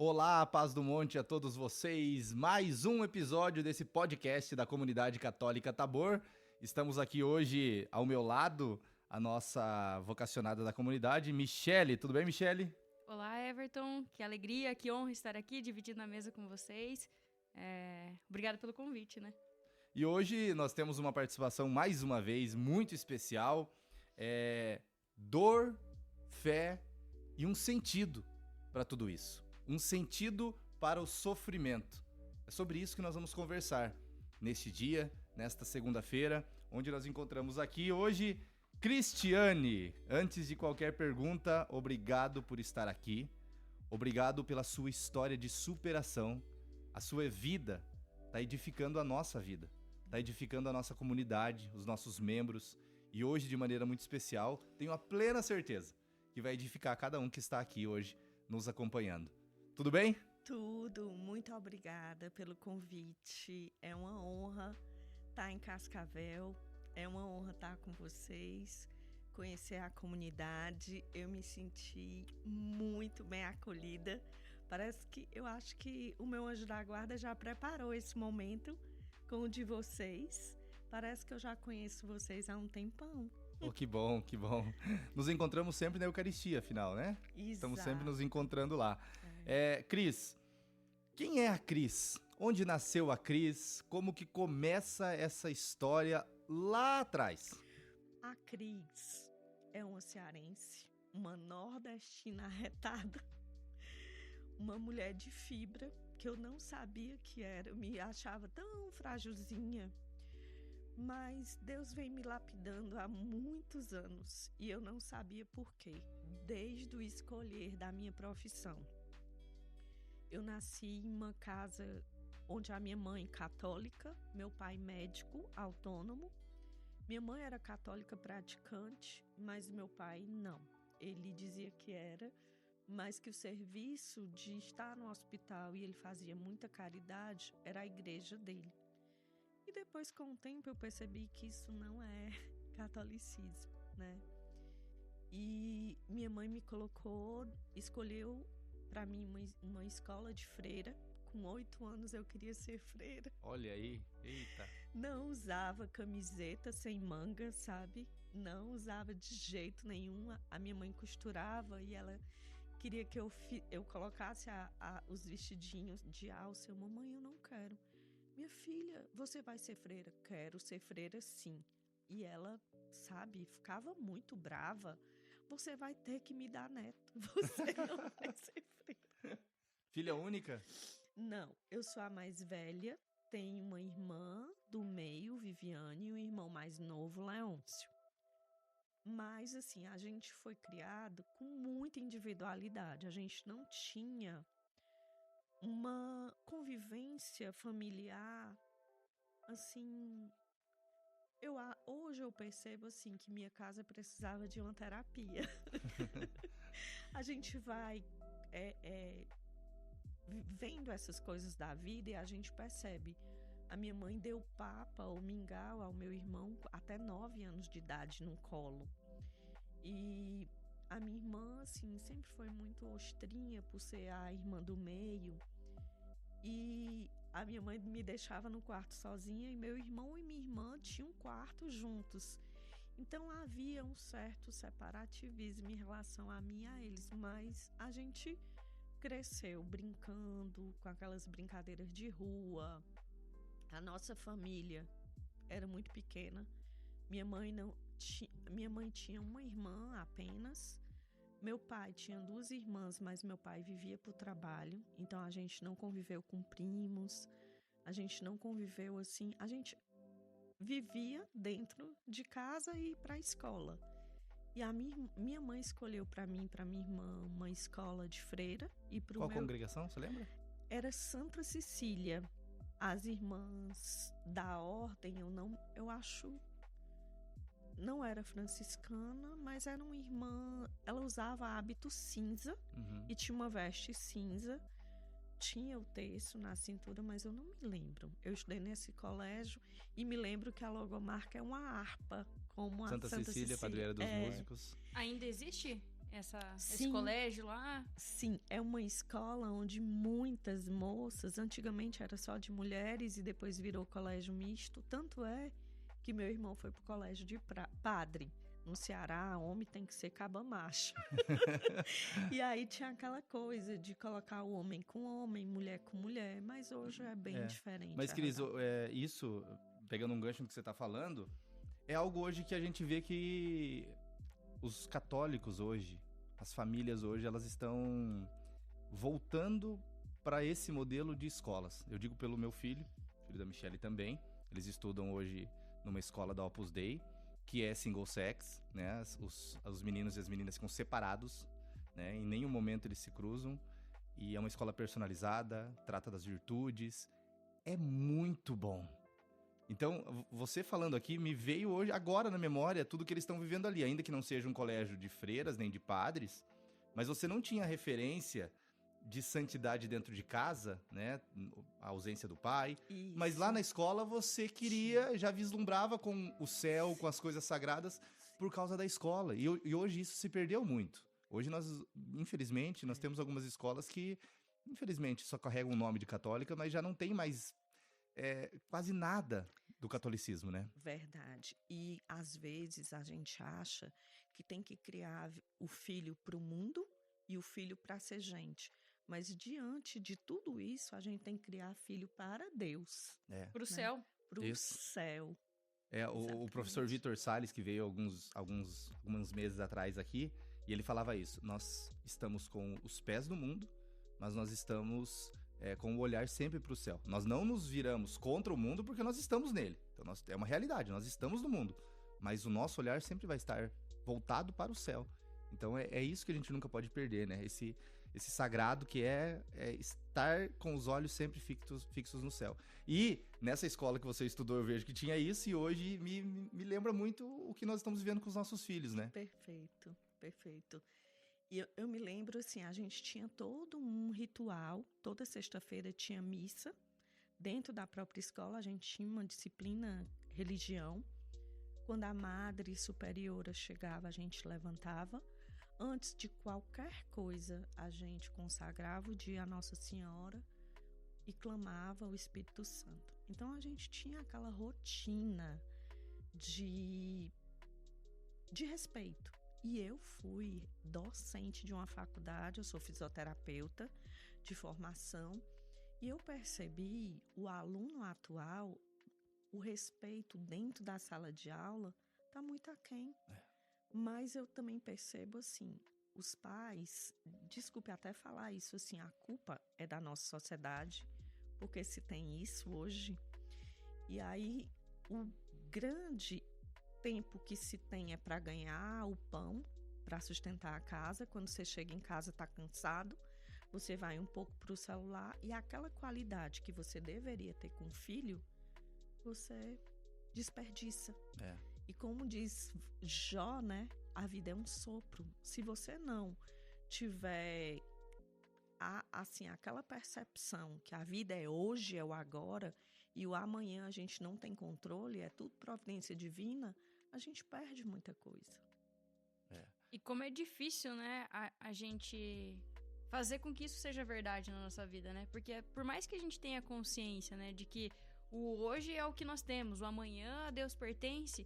Olá, paz do monte a todos vocês. Mais um episódio desse podcast da Comunidade Católica Tabor. Estamos aqui hoje ao meu lado, a nossa vocacionada da comunidade, Michele. Tudo bem, Michele? Olá, Everton. Que alegria, que honra estar aqui dividindo a mesa com vocês. Obrigada pelo convite, né? E hoje nós temos uma participação, mais uma vez, muito especial. Dor, fé e um sentido para tudo isso. Um sentido para o sofrimento. É sobre isso que nós vamos conversar neste dia, nesta segunda-feira, onde nós encontramos aqui hoje Cristiane. Antes de qualquer pergunta, obrigado por estar aqui. Obrigado pela sua história de superação. A sua vida está edificando a nossa vida, está edificando a nossa comunidade, os nossos membros. E hoje, de maneira muito especial, tenho a plena certeza que vai edificar cada um que está aqui hoje nos acompanhando. Tudo bem? Tudo, muito obrigada pelo convite. É uma honra estar em Cascavel, é uma honra estar com vocês, conhecer a comunidade. Eu me senti muito bem acolhida. Eu acho que o meu anjo da guarda já preparou esse momento com o de vocês. Parece que eu já conheço vocês há um tempão. Oh, que bom, que bom. Nos encontramos sempre na Eucaristia, afinal, né? Exato. Estamos sempre nos encontrando lá. Cris, quem é a Cris? Onde nasceu a Cris? Como que começa essa história lá atrás? A Cris é uma cearense, uma nordestina arretada, uma mulher de fibra que eu não sabia que era, eu me achava tão frágilzinha. Mas Deus vem me lapidando há muitos anos e eu não sabia por quê, desde o escolher da minha profissão. Eu nasci em uma casa onde a minha mãe católica, meu pai médico autônomo. Minha mãe era católica praticante, mas meu pai não. Ele dizia que era, mas que o serviço de estar no hospital e ele fazia muita caridade era a igreja dele. E depois, com o tempo, eu percebi que isso não é catolicismo, né? E minha mãe me escolheu para mim uma escola de freira. Com 8 anos eu queria ser freira. Olha aí, eita. Não usava camiseta sem manga, sabe? Não usava de jeito nenhum. A minha mãe costurava e ela queria que eu colocasse os vestidinhos de alça. Mamãe, eu não quero. Minha filha, você vai ser freira? Quero ser freira, sim. E ela, sabe, ficava muito brava. Você vai ter que me dar neto. Você não vai ser freira. Filha única? Não, eu sou a mais velha. Tenho uma irmã do meio, Viviane, e um irmão mais novo, Leôncio. Mas, assim, a gente foi criado com muita individualidade. A gente não tinha uma convivência familiar, assim, hoje eu percebo, assim, que minha casa precisava de uma terapia. A gente vai vendo essas coisas da vida e a gente percebe. A minha mãe deu papa ou mingau ao meu irmão até 9 anos de idade no colo. E a minha irmã, assim, sempre foi muito ostrinha por ser a irmã do meio. E a minha mãe me deixava no quarto sozinha e meu irmão e minha irmã tinham um quarto juntos. Então havia um certo separativismo em relação a mim e a eles. Mas a gente cresceu brincando com aquelas brincadeiras de rua. A nossa família era muito pequena. Minha mãe tinha uma irmã apenas. Meu pai tinha 2 irmãs, mas meu pai vivia por trabalho. Então a gente não conviveu com primos. A gente não conviveu assim. A gente vivia dentro de casa e para a escola. E a minha mãe escolheu para mim e para minha irmã uma escola de freira. Qual congregação, você lembra? Era Santa Cecília. As irmãs da ordem, eu acho, não era franciscana, mas era uma irmã, ela usava hábito cinza e tinha uma veste cinza, tinha o terço na cintura, mas eu não me lembro. Eu estudei nesse colégio e me lembro que a logomarca é uma harpa, como a Santa Cecília, padroeira dos músicos. Ainda existe esse Sim. colégio lá? Sim, é uma escola onde muitas moças, antigamente era só de mulheres e depois virou colégio misto. Tanto é que meu irmão foi pro colégio de padre. No Ceará, homem tem que ser caba macho. E aí tinha aquela coisa de colocar o homem com homem, mulher com mulher, mas hoje é bem diferente. Mas, a Cris, realidade. isso, pegando um gancho no que você tá falando, é algo hoje que a gente vê que os católicos hoje, as famílias hoje, elas estão voltando para esse modelo de escolas. Eu digo pelo meu filho da Michelle também. Eles estudam hoje numa escola da Opus Dei, que é single sex, né? Os meninos e as meninas ficam separados, né? Em nenhum momento eles se cruzam. E é uma escola personalizada, trata das virtudes. É muito bom. Então, você falando aqui, me veio hoje, agora na memória, tudo que eles estão vivendo ali. Ainda que não seja um colégio de freiras, nem de padres, mas você não tinha referência de santidade dentro de casa, né? A ausência do pai. Isso. Mas lá na escola você queria, já vislumbrava com o céu, com as coisas sagradas, por causa da escola. E hoje isso se perdeu muito. Hoje nós, infelizmente, nós temos algumas escolas que, infelizmente, só carregam o nome de católica, mas já não tem mais quase nada do catolicismo, né? Verdade. E às vezes a gente acha que tem que criar o filho para o mundo e o filho para ser gente. Mas diante de tudo isso, a gente tem que criar filho para Deus, Pro céu. para o Isso. céu. O professor Exatamente. Vitor Salles, que veio alguns meses atrás aqui, e ele falava isso: nós estamos com os pés no mundo, mas nós estamos com o olhar sempre para o céu. Nós não nos viramos contra o mundo porque nós estamos nele. Então é uma realidade, nós estamos no mundo, mas o nosso olhar sempre vai estar voltado para o céu. Então é isso que a gente nunca pode perder, né? Esse sagrado que é estar com os olhos sempre fixos no céu. E nessa escola que você estudou, eu vejo que tinha isso, e hoje me lembra muito o que nós estamos vivendo com os nossos filhos, né? Perfeito, perfeito. E eu me lembro, assim, a gente tinha todo um ritual, toda sexta-feira tinha missa. Dentro da própria escola, a gente tinha uma disciplina religião. Quando a madre superiora chegava, a gente levantava. Antes de qualquer coisa, a gente consagrava o dia a Nossa Senhora e clamava o Espírito Santo. Então, a gente tinha aquela rotina de respeito. E eu fui docente de uma faculdade, eu sou fisioterapeuta de formação, e eu percebi o aluno atual, o respeito dentro da sala de aula está muito aquém. Mas eu também percebo, assim, os pais, desculpe até falar isso, assim, a culpa é da nossa sociedade, porque se tem isso hoje, e aí o grande tempo que se tem é para ganhar o pão, para sustentar a casa. Quando você chega em casa está cansado, você vai um pouco para o celular, e aquela qualidade que você deveria ter com o filho, você desperdiça. E como diz Jó, né? A vida é um sopro. Se você não tiver assim, aquela percepção que a vida é hoje, é o agora, e o amanhã a gente não tem controle, é tudo providência divina, a gente perde muita coisa. E como é difícil, né, a gente fazer com que isso seja verdade na nossa vida, né? Porque por mais que a gente tenha consciência, né, de que o hoje é o que nós temos, o amanhã a Deus pertence,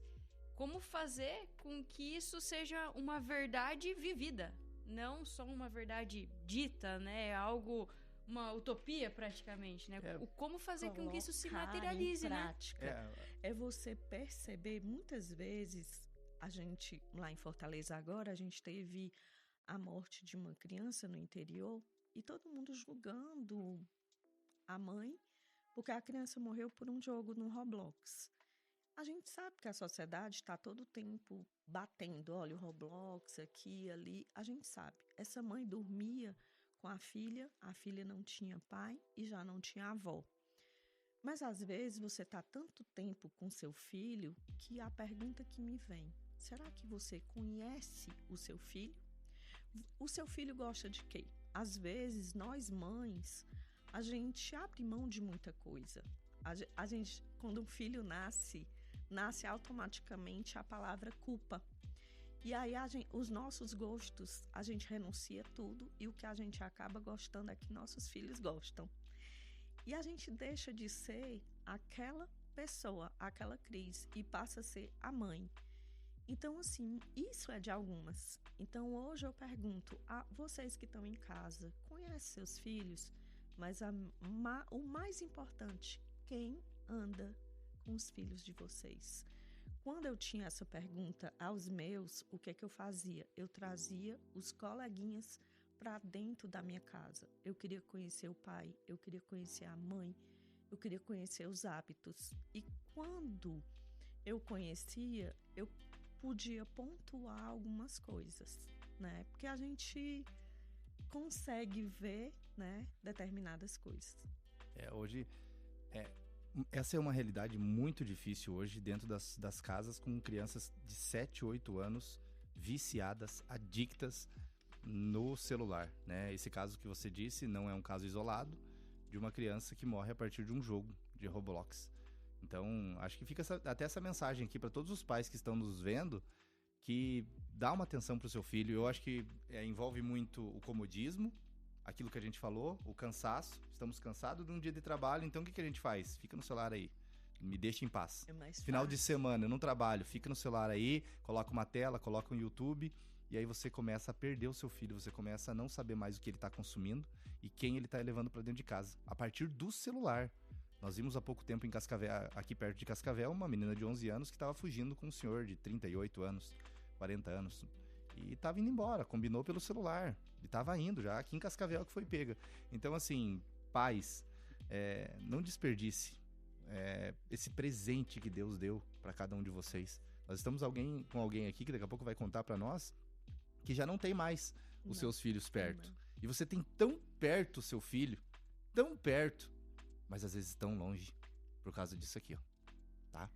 como fazer com que isso seja uma verdade vivida, não só uma verdade dita, né? Algo, uma utopia praticamente, né? Como fazer com que isso se materialize, em prática, né? É você perceber, muitas vezes, a gente, lá em Fortaleza agora, a gente teve a morte de uma criança no interior e todo mundo julgando a mãe porque a criança morreu por um jogo no Roblox. A gente sabe que a sociedade está todo o tempo batendo, olha o Roblox aqui, ali, a gente sabe. Essa mãe dormia com a filha não tinha pai e já não tinha avó. Mas às vezes você está tanto tempo com seu filho que a pergunta que me vem, será que você conhece o seu filho? O seu filho gosta de quê? Às vezes nós mães, a gente abre mão de muita coisa. A gente, quando um filho nasce automaticamente a palavra culpa. E aí os nossos gostos, a gente renuncia tudo e o que a gente acaba gostando é que nossos filhos gostam. E a gente deixa de ser aquela pessoa, aquela Cris, e passa a ser a mãe. Então, assim, isso é de algumas. Então, hoje eu pergunto a vocês que estão em casa, conhecem seus filhos? Mas o mais importante, quem anda com os filhos de vocês? Quando eu tinha essa pergunta aos meus, o que é que eu fazia? Eu trazia os coleguinhas para dentro da minha casa. Eu queria conhecer o pai, eu queria conhecer a mãe, eu queria conhecer os hábitos. E quando eu conhecia, eu podia pontuar algumas coisas, né? Porque a gente consegue ver, né, determinadas coisas. Hoje, essa é uma realidade muito difícil hoje dentro das casas com crianças de 7, 8 anos viciadas, adictas no celular, né? Esse caso que você disse não é um caso isolado de uma criança que morre a partir de um jogo de Roblox. Então, acho que fica até essa mensagem aqui para todos os pais que estão nos vendo, que dá uma atenção para o seu filho. Eu acho que envolve muito o comodismo, aquilo que a gente falou, o cansaço. Estamos cansados de um dia de trabalho, então o que a gente faz? Fica no celular aí, me deixa em paz. É mais Final fácil. de semana, eu não trabalho, fica no celular aí, coloca uma tela, coloca um YouTube, e aí você começa a perder o seu filho, você começa a não saber mais o que ele está consumindo e quem ele está levando para dentro de casa, a partir do celular. Nós vimos há pouco tempo em Cascavel, aqui perto de Cascavel, uma menina de 11 anos que estava fugindo com um senhor de 38 anos, 40 anos. E estava indo embora, combinou pelo celular. E estava indo já, aqui em Cascavel que foi pega. Então, assim, pais, não desperdice esse presente que Deus deu para cada um de vocês. Nós estamos com alguém aqui que daqui a pouco vai contar para nós que já não tem mais os seus filhos perto. Não. E você tem tão perto o seu filho, tão perto, mas às vezes tão longe por causa disso aqui, ó. Tá?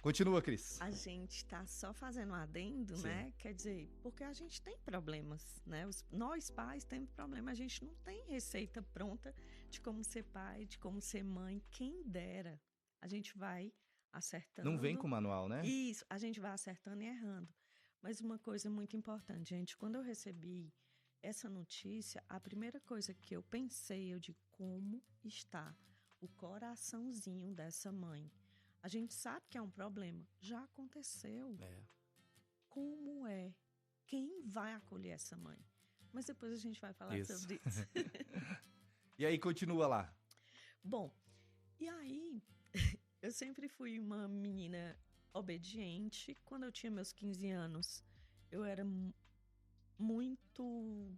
Continua, Cris. A gente tá só fazendo um adendo, Sim. né? Quer dizer, porque a gente tem problemas, né? Nós pais temos problema, a gente não tem receita pronta de como ser pai, de como ser mãe, quem dera. A gente vai acertando. Não vem com manual, né? Isso, a gente vai acertando e errando. Mas uma coisa muito importante, gente, quando eu recebi essa notícia, a primeira coisa que eu pensei, eu digo, como está o coraçãozinho dessa mãe? A gente sabe que é um problema, já aconteceu. Como é? Quem vai acolher essa mãe? Mas depois a gente vai falar sobre isso. E aí, continua lá. Bom, e aí, eu sempre fui uma menina obediente. Quando eu tinha meus 15 anos, eu era muito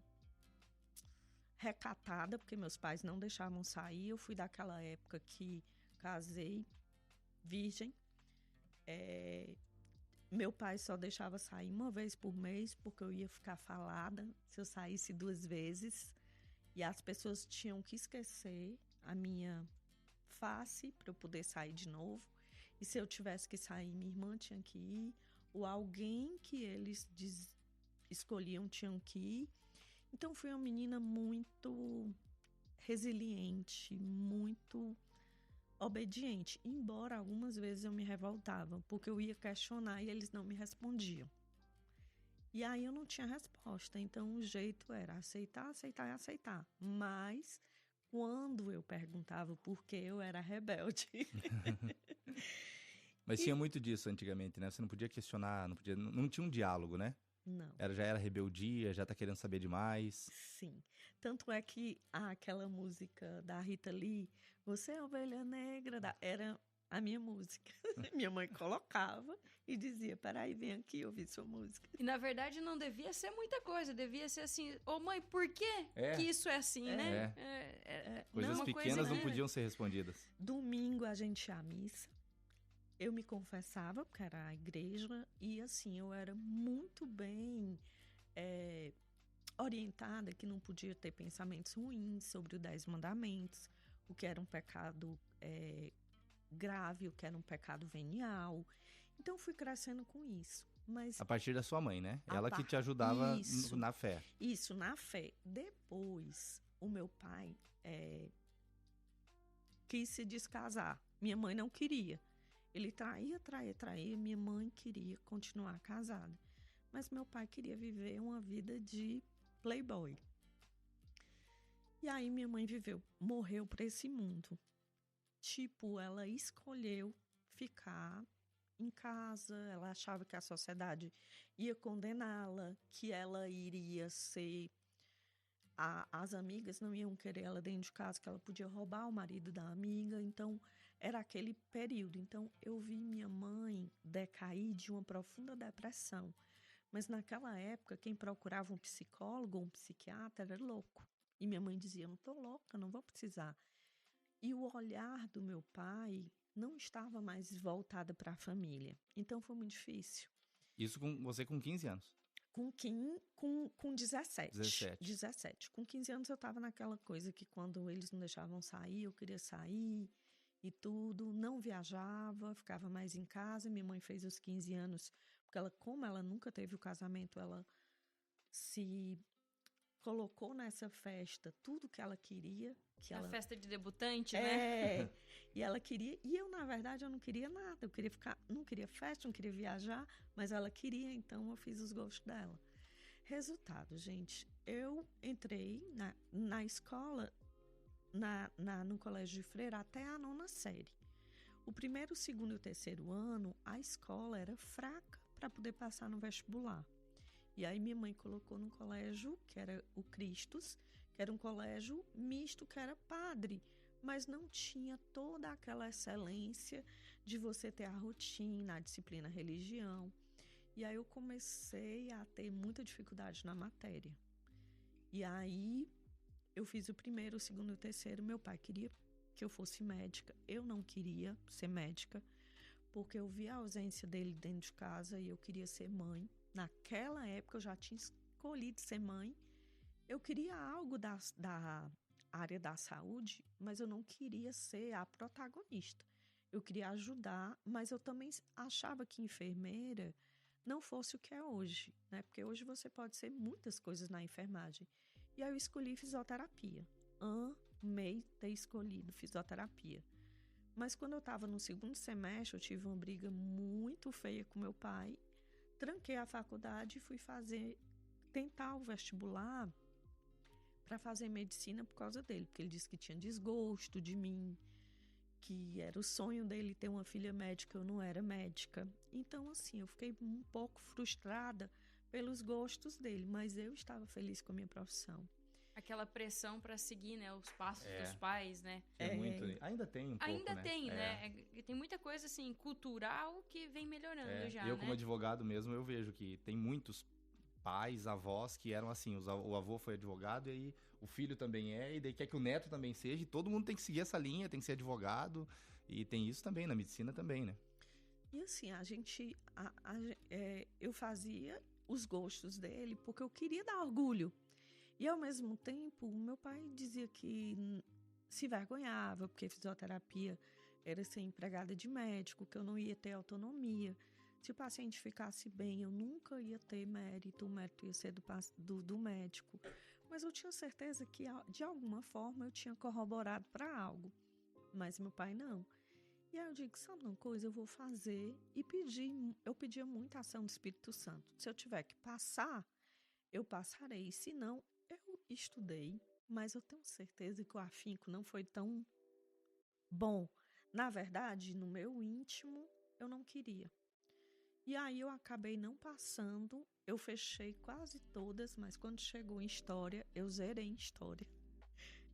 recatada, porque meus pais não deixavam sair. Eu fui daquela época que casei virgem. Meu pai só deixava sair uma vez por mês, porque eu ia ficar falada se eu saísse 2 vezes. E as pessoas tinham que esquecer a minha face para eu poder sair de novo. E se eu tivesse que sair, minha irmã tinha que ir, ou alguém que eles escolhiam tinham que ir. Então, fui uma menina muito resiliente, muito obediente, embora algumas vezes eu me revoltava, porque eu ia questionar e eles não me respondiam. E aí eu não tinha resposta, então o jeito era aceitar, aceitar e aceitar. Mas quando eu perguntava por que eu era rebelde... Mas tinha muito disso antigamente, né? Você não podia questionar, não tinha um diálogo, né? Não. Já era rebeldia, já tá querendo saber demais. Sim. Tanto é que aquela música da Rita Lee, Você é ovelha negra, era a minha música. Minha mãe colocava e dizia, peraí, vem aqui ouvir sua música. E na verdade não devia ser muita coisa, devia ser assim, ô mãe, por que que isso é assim, né? Coisas não, pequenas coisa, não né? podiam ser respondidas. Domingo a gente ia à missa. Eu me confessava, porque era a igreja, e assim, eu era muito bem orientada que não podia ter pensamentos ruins sobre os 10 mandamentos, o que era um pecado grave, o que era um pecado venial. Então, fui crescendo com isso. Mas A partir da sua mãe, né? Ela que te ajudava Isso. na fé. Isso, na fé. Depois, o meu pai quis se descasar. Minha mãe não queria. Ele traía. Minha mãe queria continuar casada. mas meu pai queria viver uma vida de playboy. E aí minha mãe morreu para esse mundo. Tipo, ela escolheu ficar em casa, ela achava que a sociedade ia condená-la, que ela iria ser... as amigas não iam querer ela dentro de casa, que ela podia roubar o marido da amiga, então era aquele período. Então eu vi minha mãe decair de uma profunda depressão. Mas naquela época, quem procurava um psicólogo ou um psiquiatra era louco. E minha mãe dizia, não tô louca, não vou precisar. E o olhar do meu pai não estava mais voltado para a família. Então foi muito difícil. Isso com você com 15 anos? Com 17. 17. 17. Com 15 anos eu estava naquela coisa que quando eles não deixavam sair, eu queria sair e tudo. Não viajava, ficava mais em casa. Minha mãe fez os 15 anos, porque como ela nunca teve o casamento, ela se colocou nessa festa tudo que ela queria. Festa de debutante, né? E ela queria... E eu, na verdade, eu não queria nada. Eu queria não queria festa, não queria viajar, mas ela queria, então eu fiz os gostos dela. Resultado, gente, eu entrei na escola, no colégio de freira, até a 9ª série. O 1º, o 2º e o 3º ano, a escola era fraca para poder passar no vestibular. E aí minha mãe colocou num colégio, que era o Cristos, que era um colégio misto, que era padre, mas não tinha toda aquela excelência de você ter a rotina, a disciplina, a religião. E aí eu comecei a ter muita dificuldade na matéria. E aí eu fiz o 1º, o 2º e o 3º. Meu pai queria que eu fosse médica. Eu não queria ser médica, porque eu via a ausência dele dentro de casa e eu queria ser mãe. Naquela época eu já tinha escolhido ser mãe. Eu queria algo da área da saúde, mas eu não queria ser a protagonista. Eu queria ajudar, mas eu também achava que enfermeira não fosse o que é hoje, né? Porque hoje você pode ser muitas coisas na enfermagem. E aí eu escolhi fisioterapia. Amei ter escolhido fisioterapia. Mas quando eu estava no 2º semestre, eu tive uma briga muito feia com meu pai. Tranquei a faculdade e fui tentar o vestibular para fazer medicina por causa dele, porque ele disse que tinha desgosto de mim, que era o sonho dele ter uma filha médica, eu não era médica. Então, assim, eu fiquei um pouco frustrada pelos gostos dele, mas eu estava feliz com a minha profissão. Aquela pressão para seguir, né, os passos dos pais, né? Ainda tem um pouco, Ainda né? tem, né? Tem muita coisa, assim, cultural que vem melhorando já, eu, né? como advogado mesmo, eu vejo que tem muitos pais, avós que eram assim, o avô foi advogado e aí o filho também e daí quer que o neto também seja, e todo mundo tem que seguir essa linha, tem que ser advogado, e tem isso também, na medicina também, né? E assim, eu fazia os gostos dele porque eu queria dar orgulho. E ao mesmo tempo, meu pai dizia que se vergonhava, porque fisioterapia era ser empregada de médico, que eu não ia ter autonomia. Se o paciente ficasse bem, eu nunca ia ter mérito, o mérito ia ser do médico. Mas eu tinha certeza que, de alguma forma, eu tinha corroborado para algo. Mas meu pai não. E aí eu digo, sabe uma coisa, eu vou fazer. E eu pedia muita ação do Espírito Santo. Se eu tiver que passar, eu passarei. Se não, eu estudei. Mas eu tenho certeza que o afinco não foi tão bom. Na verdade, no meu íntimo, eu não queria. E aí eu acabei não passando, eu fechei quase todas, mas quando chegou em história, eu zerei em história.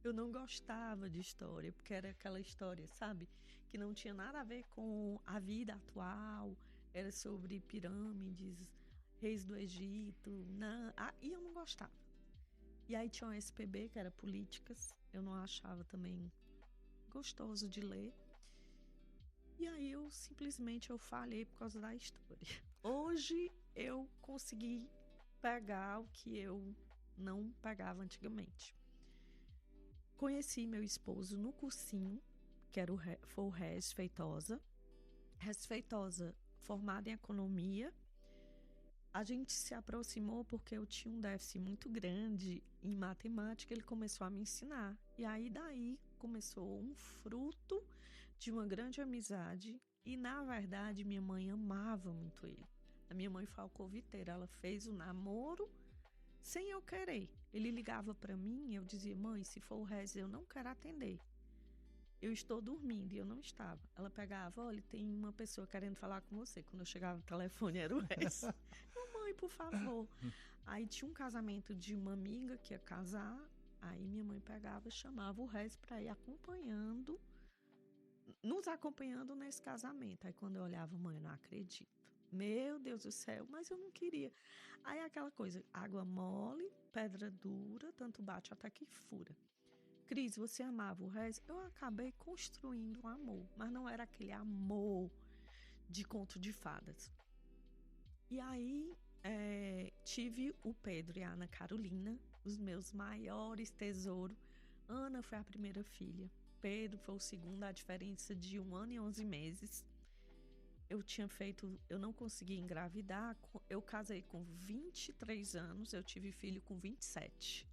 Eu não gostava de história, porque era aquela história, sabe? Que não tinha nada a ver com a vida atual, era sobre pirâmides, reis do Egito, e eu não gostava. E aí tinha o SPB, que era políticas, eu não achava também gostoso de ler. E aí eu simplesmente falhei por causa da história. Hoje eu consegui pegar o que eu não pegava antigamente. Conheci meu esposo no cursinho, que foi o Regis Feitosa. Regis Feitosa, formado em economia. A gente se aproximou porque eu tinha um déficit muito grande em matemática, ele começou a me ensinar. E aí daí começou um fruto de uma grande amizade e, na verdade, minha mãe amava muito ele. A minha mãe foi alcoviteira, ela fez o namoro sem eu querer. Ele ligava para mim e eu dizia, mãe, se for o resto, eu não quero atender. Eu estou dormindo, e eu não estava. Ela pegava, olha, tem uma pessoa querendo falar com você. Quando eu chegava no telefone, era o resto. Mãe, por favor. Aí tinha um casamento de uma amiga que ia casar, aí minha mãe pegava, chamava o resto para ir acompanhando, nos acompanhando nesse casamento. Aí quando eu olhava, mãe, eu não acredito. Meu Deus do céu, mas eu não queria. Aí aquela coisa, água mole, pedra dura, tanto bate até que fura. Cris, você amava o resto? Eu acabei construindo um amor, mas não era aquele amor de conto de fadas. E aí tive o Pedro e a Ana Carolina, os meus maiores tesouros. Ana foi a primeira filha, Pedro foi o segundo, a diferença de 1 ano e 11 meses. Eu não consegui engravidar, eu casei com 23 anos, eu tive filho com 27.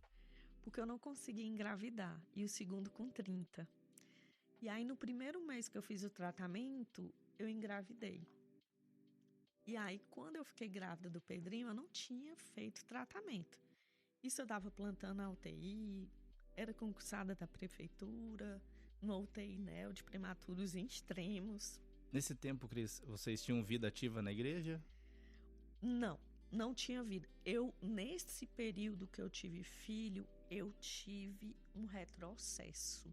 Porque eu não consegui engravidar, e o segundo com 30. E aí, no primeiro mês que eu fiz o tratamento, eu engravidei. E aí, quando eu fiquei grávida do Pedrinho, eu não tinha feito tratamento. Isso eu dava plantando na UTI, era concursada da prefeitura, no UTI NEL de prematuros em extremos. Nesse tempo, Cris, vocês tinham vida ativa na igreja? Não tinha vida. Nesse período que eu tive filho, eu tive um retrocesso.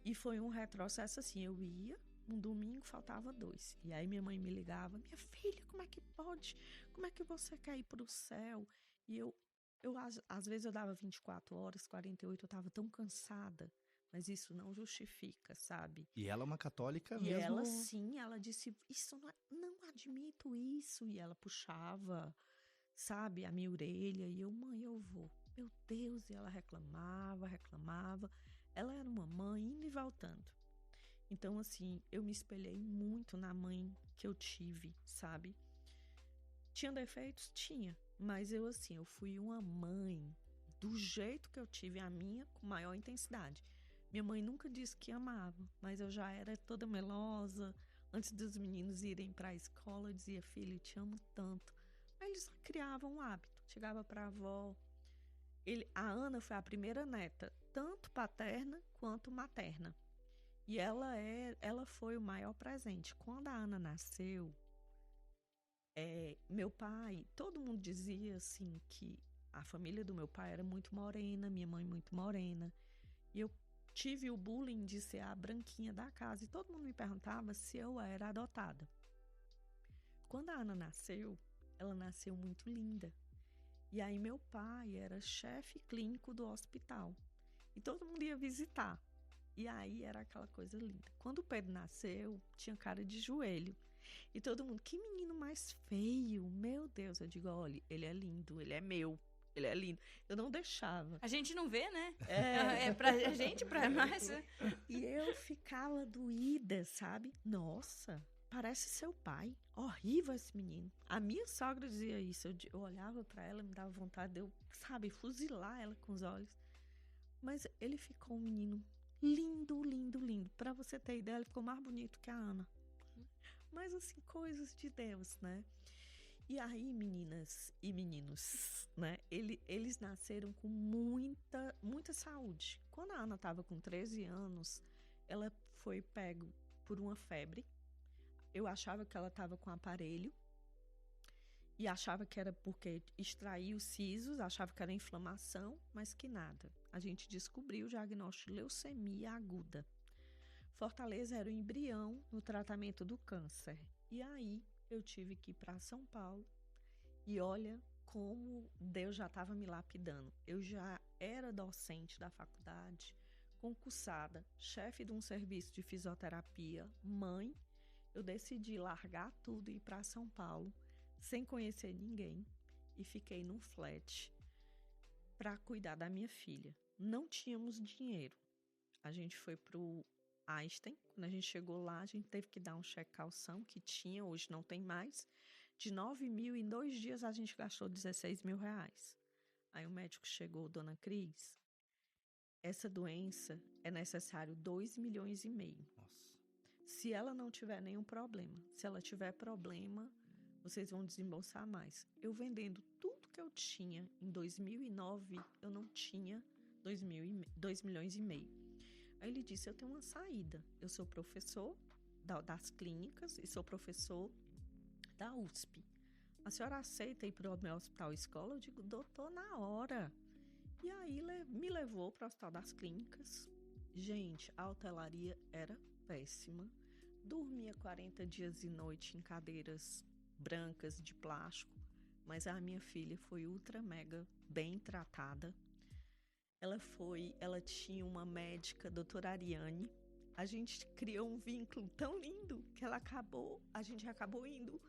E foi um retrocesso assim, eu ia, um domingo faltava 2. E aí minha mãe me ligava, minha filha, como é que pode? Como é que você quer ir para o céu? E às vezes eu dava 24 horas, 48, eu estava tão cansada. Mas isso não justifica, sabe? E ela é uma católica e mesmo? E ela sim, ela disse, isso não admito isso. E ela puxava, sabe, a minha orelha. E eu, mãe, eu vou. Meu Deus, e ela reclamava. Ela era uma mãe indo e voltando. Então, assim, eu me espelhei muito na mãe que eu tive, sabe? Tinha defeitos? Tinha. Mas eu fui uma mãe do jeito que eu tive a minha, com maior intensidade. Minha mãe nunca disse que amava, mas eu já era toda melosa. Antes dos meninos irem para a escola, eu dizia, filho, eu te amo tanto. Aí eles criavam um hábito. Chegava para a avó. A Ana foi a primeira neta, tanto paterna quanto materna. E ela foi o maior presente. Quando a Ana nasceu, meu pai, todo mundo dizia assim que a família do meu pai era muito morena, minha mãe muito morena. E eu tive o bullying de ser a branquinha da casa e todo mundo me perguntava se eu era adotada. Quando a Ana nasceu, ela nasceu muito linda. E aí meu pai era chefe clínico do hospital. E todo mundo ia visitar. E aí era aquela coisa linda. Quando o Pedro nasceu, tinha cara de joelho. E todo mundo, que menino mais feio. Meu Deus, eu digo, olha, ele é lindo, ele é meu. Ele é lindo. Eu não deixava. A gente não vê, né? É pra gente, pra nós. E eu ficava doída, sabe? Nossa, parece seu pai. Horrível esse menino. A minha sogra dizia isso. Eu olhava pra ela, me dava vontade de eu, sabe, fuzilar ela com os olhos. Mas ele ficou um menino lindo, lindo, lindo. Pra você ter ideia, ele ficou mais bonito que a Ana. Mas assim, coisas de Deus, né? E aí, meninas e meninos, né? Eles nasceram com muita saúde. Quando a Ana estava com 13 anos, ela foi pego por uma febre. Eu achava que ela estava com aparelho. E achava que era porque extraía os sisos, achava que era inflamação, mas que nada. A gente descobriu o diagnóstico de leucemia aguda. Fortaleza era o embrião no tratamento do câncer. E aí, eu tive que ir para São Paulo e olha como Deus já estava me lapidando. Eu já era docente da faculdade, concursada, chefe de um serviço de fisioterapia, mãe. Eu decidi largar tudo e ir para São Paulo, sem conhecer ninguém, e fiquei num flat para cuidar da minha filha. Não tínhamos dinheiro. A gente foi pro Einstein. Quando a gente chegou lá, a gente teve que dar um cheque calção, que tinha, hoje não tem mais, de 9 mil. Em 2 dias a gente gastou 16 mil reais. Aí o médico chegou, dona Cris, essa doença é necessário 2,5 milhões. Nossa. Se ela não tiver nenhum problema, se ela tiver problema, vocês vão desembolsar mais. Eu vendendo tudo que eu tinha em 2009, eu não tinha 2 milhões e meio. Aí ele disse, eu tenho uma saída. Eu sou professor das clínicas e sou professor da USP. A senhora aceita ir para o meu hospital escola? Eu digo, doutor, na hora. E aí me levou para o Hospital das Clínicas. Gente, a hotelaria era péssima. Dormia 40 dias e noite em cadeiras brancas de plástico. Mas a minha filha foi ultra mega bem tratada. Ela tinha uma médica, doutora Ariane. A gente criou um vínculo tão lindo que a gente acabou indo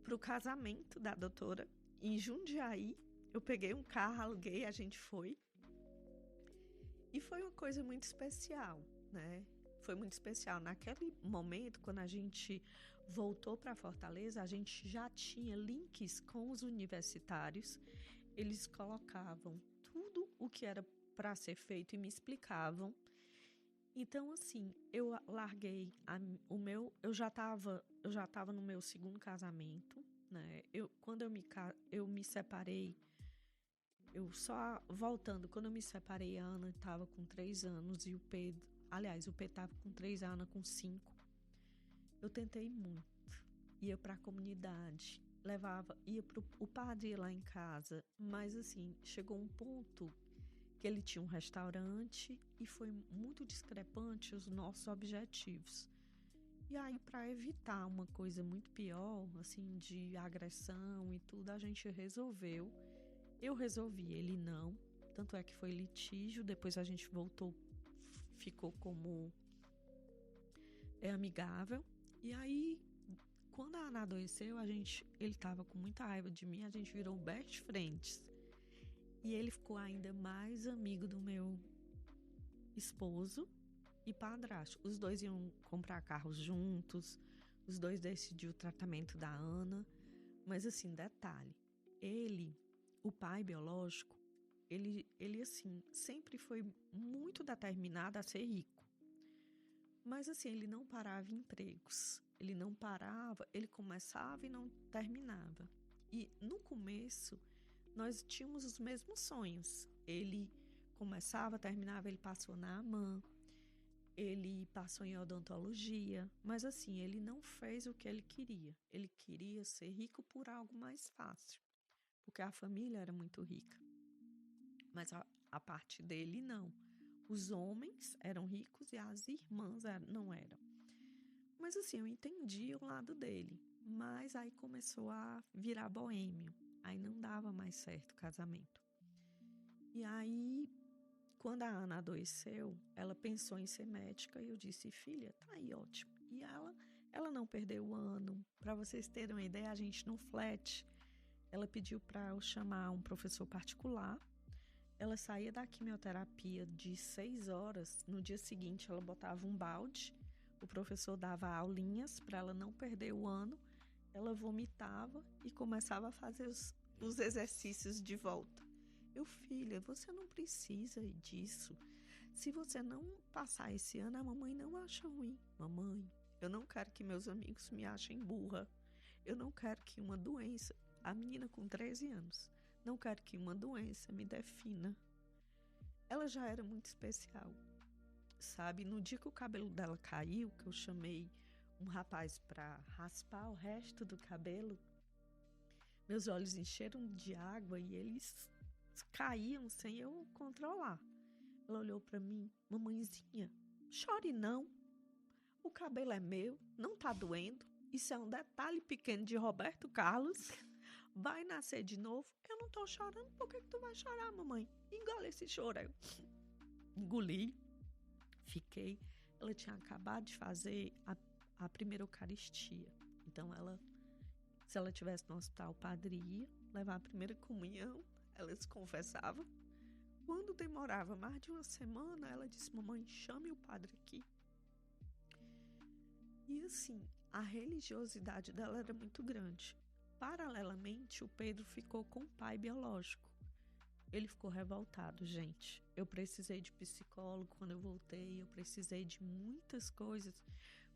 para o casamento da doutora em Jundiaí. Eu peguei um carro, aluguei, a gente foi. E foi uma coisa muito especial, né? Foi muito especial. Naquele momento, quando a gente voltou para Fortaleza, a gente já tinha links com os universitários. Eles colocavam tudo o que era para ser feito e me explicavam. Então, assim, eu larguei eu já estava no meu segundo casamento, né? Quando eu me separei, quando eu me separei, a Ana estava com 3 anos e o Pedro estava com 3, a Ana com 5. Eu tentei muito, ia para a comunidade, ia o padre lá em casa, mas assim, chegou um ponto que ele tinha um restaurante e foi muito discrepante os nossos objetivos. E aí, para evitar uma coisa muito pior, assim, de agressão e tudo, a gente resolveu. Eu resolvi, ele não. Tanto é que foi litígio, depois a gente voltou, ficou como amigável. E aí, quando a Ana adoeceu, ele estava com muita raiva de mim, a gente virou best friends. E ele ficou ainda mais amigo do meu esposo e padrasto. Os dois iam comprar carros juntos, os dois decidiram o tratamento da Ana. Mas assim, detalhe, o pai biológico, ele assim, sempre foi muito determinado a ser rico. Mas assim, ele não parava em empregos. Ele não parava, ele começava e não terminava. E no começo, nós tínhamos os mesmos sonhos. Ele começava, terminava, ele passou na AMAN, ele passou em odontologia, mas assim, ele não fez o que ele queria. Ele queria ser rico por algo mais fácil, porque a família era muito rica. Mas a parte dele, não. Os homens eram ricos e as irmãs não eram. Mas assim, eu entendi o lado dele. Mas aí começou a virar boêmio. Aí não dava mais certo o casamento. E aí, quando a Ana adoeceu, ela pensou em ser médica e eu disse, filha, tá aí, ótimo. E ela não perdeu o ano. Para vocês terem uma ideia, a gente no flat, ela pediu para eu chamar um professor particular. Ela saía da quimioterapia de 6 horas, no dia seguinte ela botava um balde, o professor dava aulinhas para ela não perder o ano, ela vomitava e começava a fazer os exercícios de volta. Filha, você não precisa disso. Se você não passar esse ano, a mamãe não acha ruim. Mamãe, eu não quero que meus amigos me achem burra. Eu não quero que uma doença, a menina com 13 anos, não quero que uma doença me defina. Ela já era muito especial, sabe? No dia que o cabelo dela caiu, que eu chamei um rapaz para raspar o resto do cabelo, meus olhos encheram de água e eles caíam sem eu controlar. Ela olhou para mim, mamãezinha, chore não. O cabelo é meu, não tá doendo. Isso é um detalhe pequeno de Roberto Carlos. Vai nascer de novo. Eu não tô chorando. Por que tu vai chorar, mamãe? Engole esse choro. Eu engoli. Fiquei. Ela tinha acabado de fazer a primeira Eucaristia. Então, se ela estivesse no hospital, o padre ia levar a primeira comunhão. Ela se confessava. Quando demorava mais de uma semana, ela disse, mamãe, chame o padre aqui. E assim, a religiosidade dela era muito grande. Paralelamente, o Pedro ficou com o pai biológico. Ele ficou revoltado, gente. Eu precisei de psicólogo quando eu voltei, eu precisei de muitas coisas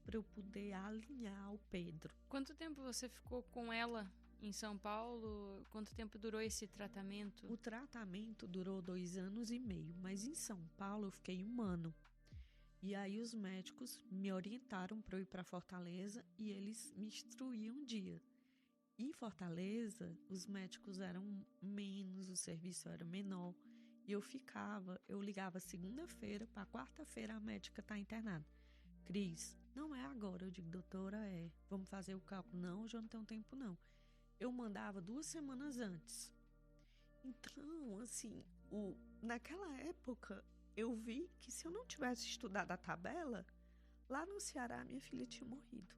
para eu poder alinhar o Pedro. Quanto tempo você ficou com ela em São Paulo, quanto tempo durou esse tratamento? O tratamento durou 2 anos e meio, mas em São Paulo eu fiquei 1 ano. E aí os médicos me orientaram para eu ir para Fortaleza e eles me instruíam um dia. Em Fortaleza, os médicos eram menos, o serviço era menor. E eu ligava segunda-feira para quarta-feira a médica tá internada. Cris, não é agora. Eu digo, doutora, vamos fazer o cálculo. Não, já não tenho tempo não. Eu mandava 2 semanas antes. Então, assim, naquela época, eu vi que se eu não tivesse estudado a tabela, lá no Ceará minha filha tinha morrido.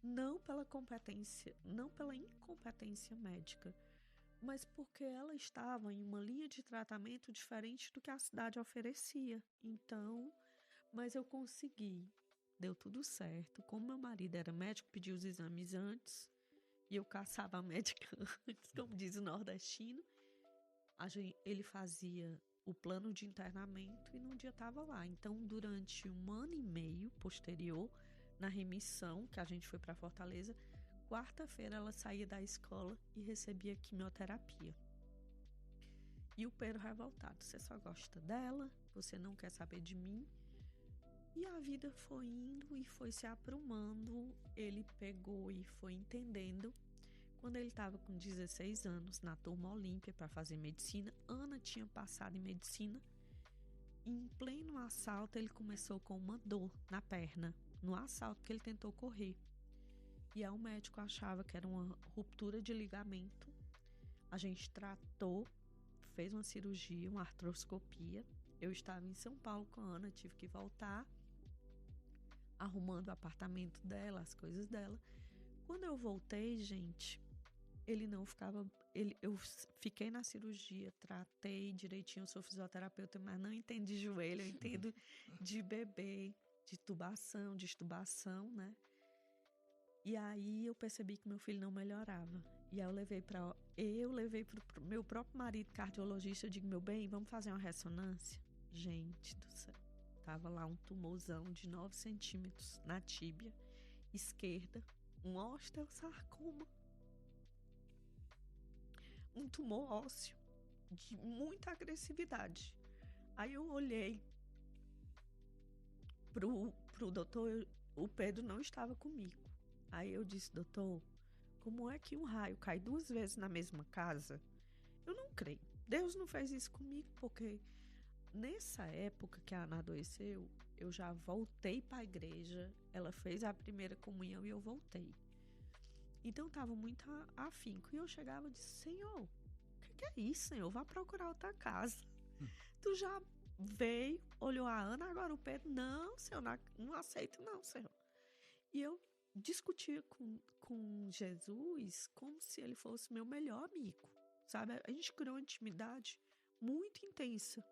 Não pela incompetência médica, mas porque ela estava em uma linha de tratamento diferente do que a cidade oferecia. Então, mas eu consegui. Deu tudo certo. Como meu marido era médico, pediu os exames antes e eu caçava a médica antes, como diz o nordestino. Ele fazia o plano de internamento e num dia estava lá. Então, durante 1 ano e meio posterior, na remissão, que a gente foi para Fortaleza, quarta-feira ela saía da escola e recebia quimioterapia. E o Pedro revoltado, você só gosta dela, você não quer saber de mim. E a vida foi indo e foi se aprumando, ele pegou e foi entendendo. Quando ele estava com 16 anos, na turma Olímpia para fazer medicina, Ana tinha passado em medicina. Em pleno assalto, ele começou com uma dor na perna, no assalto que ele tentou correr. E aí o médico achava que era uma ruptura de ligamento. A gente tratou, fez uma cirurgia, uma artroscopia. Eu estava em São Paulo com a Ana, tive que voltar, arrumando o apartamento dela, as coisas dela. Quando eu voltei, gente, eu fiquei na cirurgia, tratei direitinho, eu sou fisioterapeuta, mas não entendo de joelho, eu entendo de bebê, de tubação, de estubação, né? E aí eu percebi que meu filho não melhorava. E aí eu levei para o meu próprio marido, cardiologista, eu digo, meu bem, vamos fazer uma ressonância? Gente do céu, tava lá um tumorzão de 9 centímetros na tíbia esquerda, um osteosarcoma, um tumor ósseo de muita agressividade. Aí eu olhei pro doutor, o Pedro não estava comigo. Aí eu disse, doutor, como é que um raio cai 2 vezes na mesma casa? Eu não creio. Deus não fez isso comigo, porque nessa época que a Ana adoeceu, eu já voltei para a igreja, ela fez a primeira comunhão e eu voltei. Então estava muito afinco. E eu chegava e disse, Senhor, o que é isso, Senhor? Vá procurar outra casa. Tu já veio, olhou a Ana, agora o Pedro, não, Senhor, não aceito não, Senhor. E eu discutia com Jesus como se ele fosse meu melhor amigo, sabe? A gente criou uma intimidade muito intensa.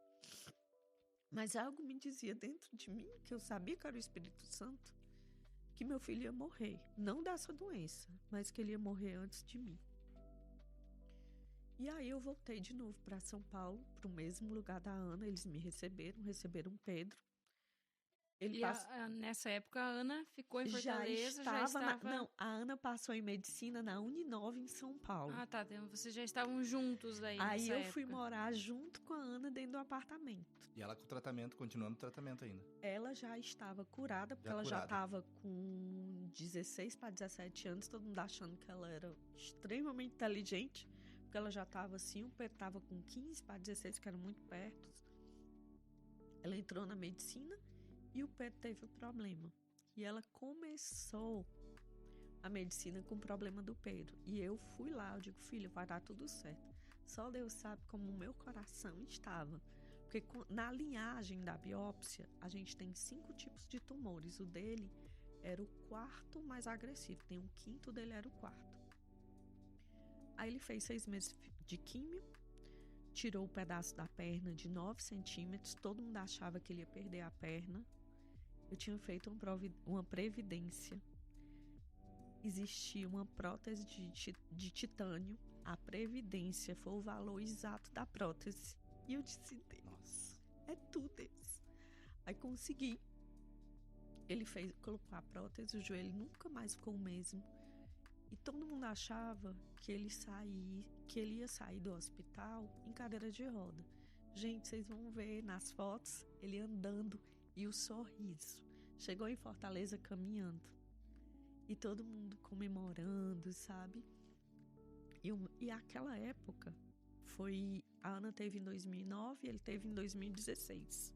Mas algo me dizia dentro de mim, que eu sabia que era o Espírito Santo, que meu filho ia morrer. Não dessa doença, mas que ele ia morrer antes de mim. E aí eu voltei de novo para São Paulo, para o mesmo lugar da Ana. Eles me receberam Pedro. Nessa época a Ana ficou em Fortaleza, já estava... Não, a Ana passou em medicina na Uninove em São Paulo. Ah, tá, vocês já estavam juntos aí Aí eu época. fui morar junto com a Ana dentro do apartamento. E ela com o tratamento, continuando o tratamento ainda? Ela já estava curada, porque ela já estava com 16 para 17 anos, todo mundo achando que ela era extremamente inteligente, porque ela já estava assim, o Pedro estava com 15 para 16, que era muito perto. Ela entrou na medicina e o Pedro teve o problema. E ela começou a medicina com o problema do Pedro. E eu fui lá, eu digo, filho, vai dar tudo certo. Só Deus sabe como o meu coração estava. Porque na linhagem da biópsia, a gente tem 5 tipos de tumores. O dele era o 4º mais agressivo. Tem um 5º, dele era o 4º. Aí ele fez 6 meses de químio, tirou o pedaço da perna de 9 centímetros. Todo mundo achava que ele ia perder a perna. Eu tinha feito uma previdência. Existia uma prótese de titânio. A previdência foi o valor exato da prótese. E eu disse, Deus, é tu, Deus. Aí consegui. Ele colocou a prótese, o joelho nunca mais ficou o mesmo. E todo mundo achava que ele ia sair do hospital em cadeira de roda. Gente, vocês vão ver nas fotos ele andando e o sorriso. Chegou em Fortaleza caminhando. E todo mundo comemorando, sabe? E aquela época a Ana teve em 2009 e ele teve em 2016.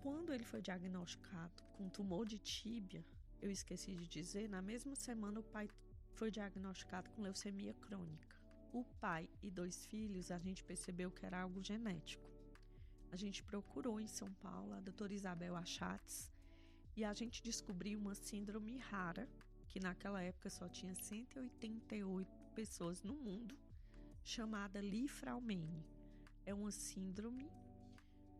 Quando ele foi diagnosticado com tumor de tíbia, eu esqueci de dizer, na mesma semana o pai foi diagnosticado com leucemia crônica. O pai e 2 filhos, a gente percebeu que era algo genético. A gente procurou em São Paulo a doutora Isabel Achatz e a gente descobriu uma síndrome rara, que naquela época só tinha 188 pessoas no mundo, chamada Li-Fraumeni. É uma síndrome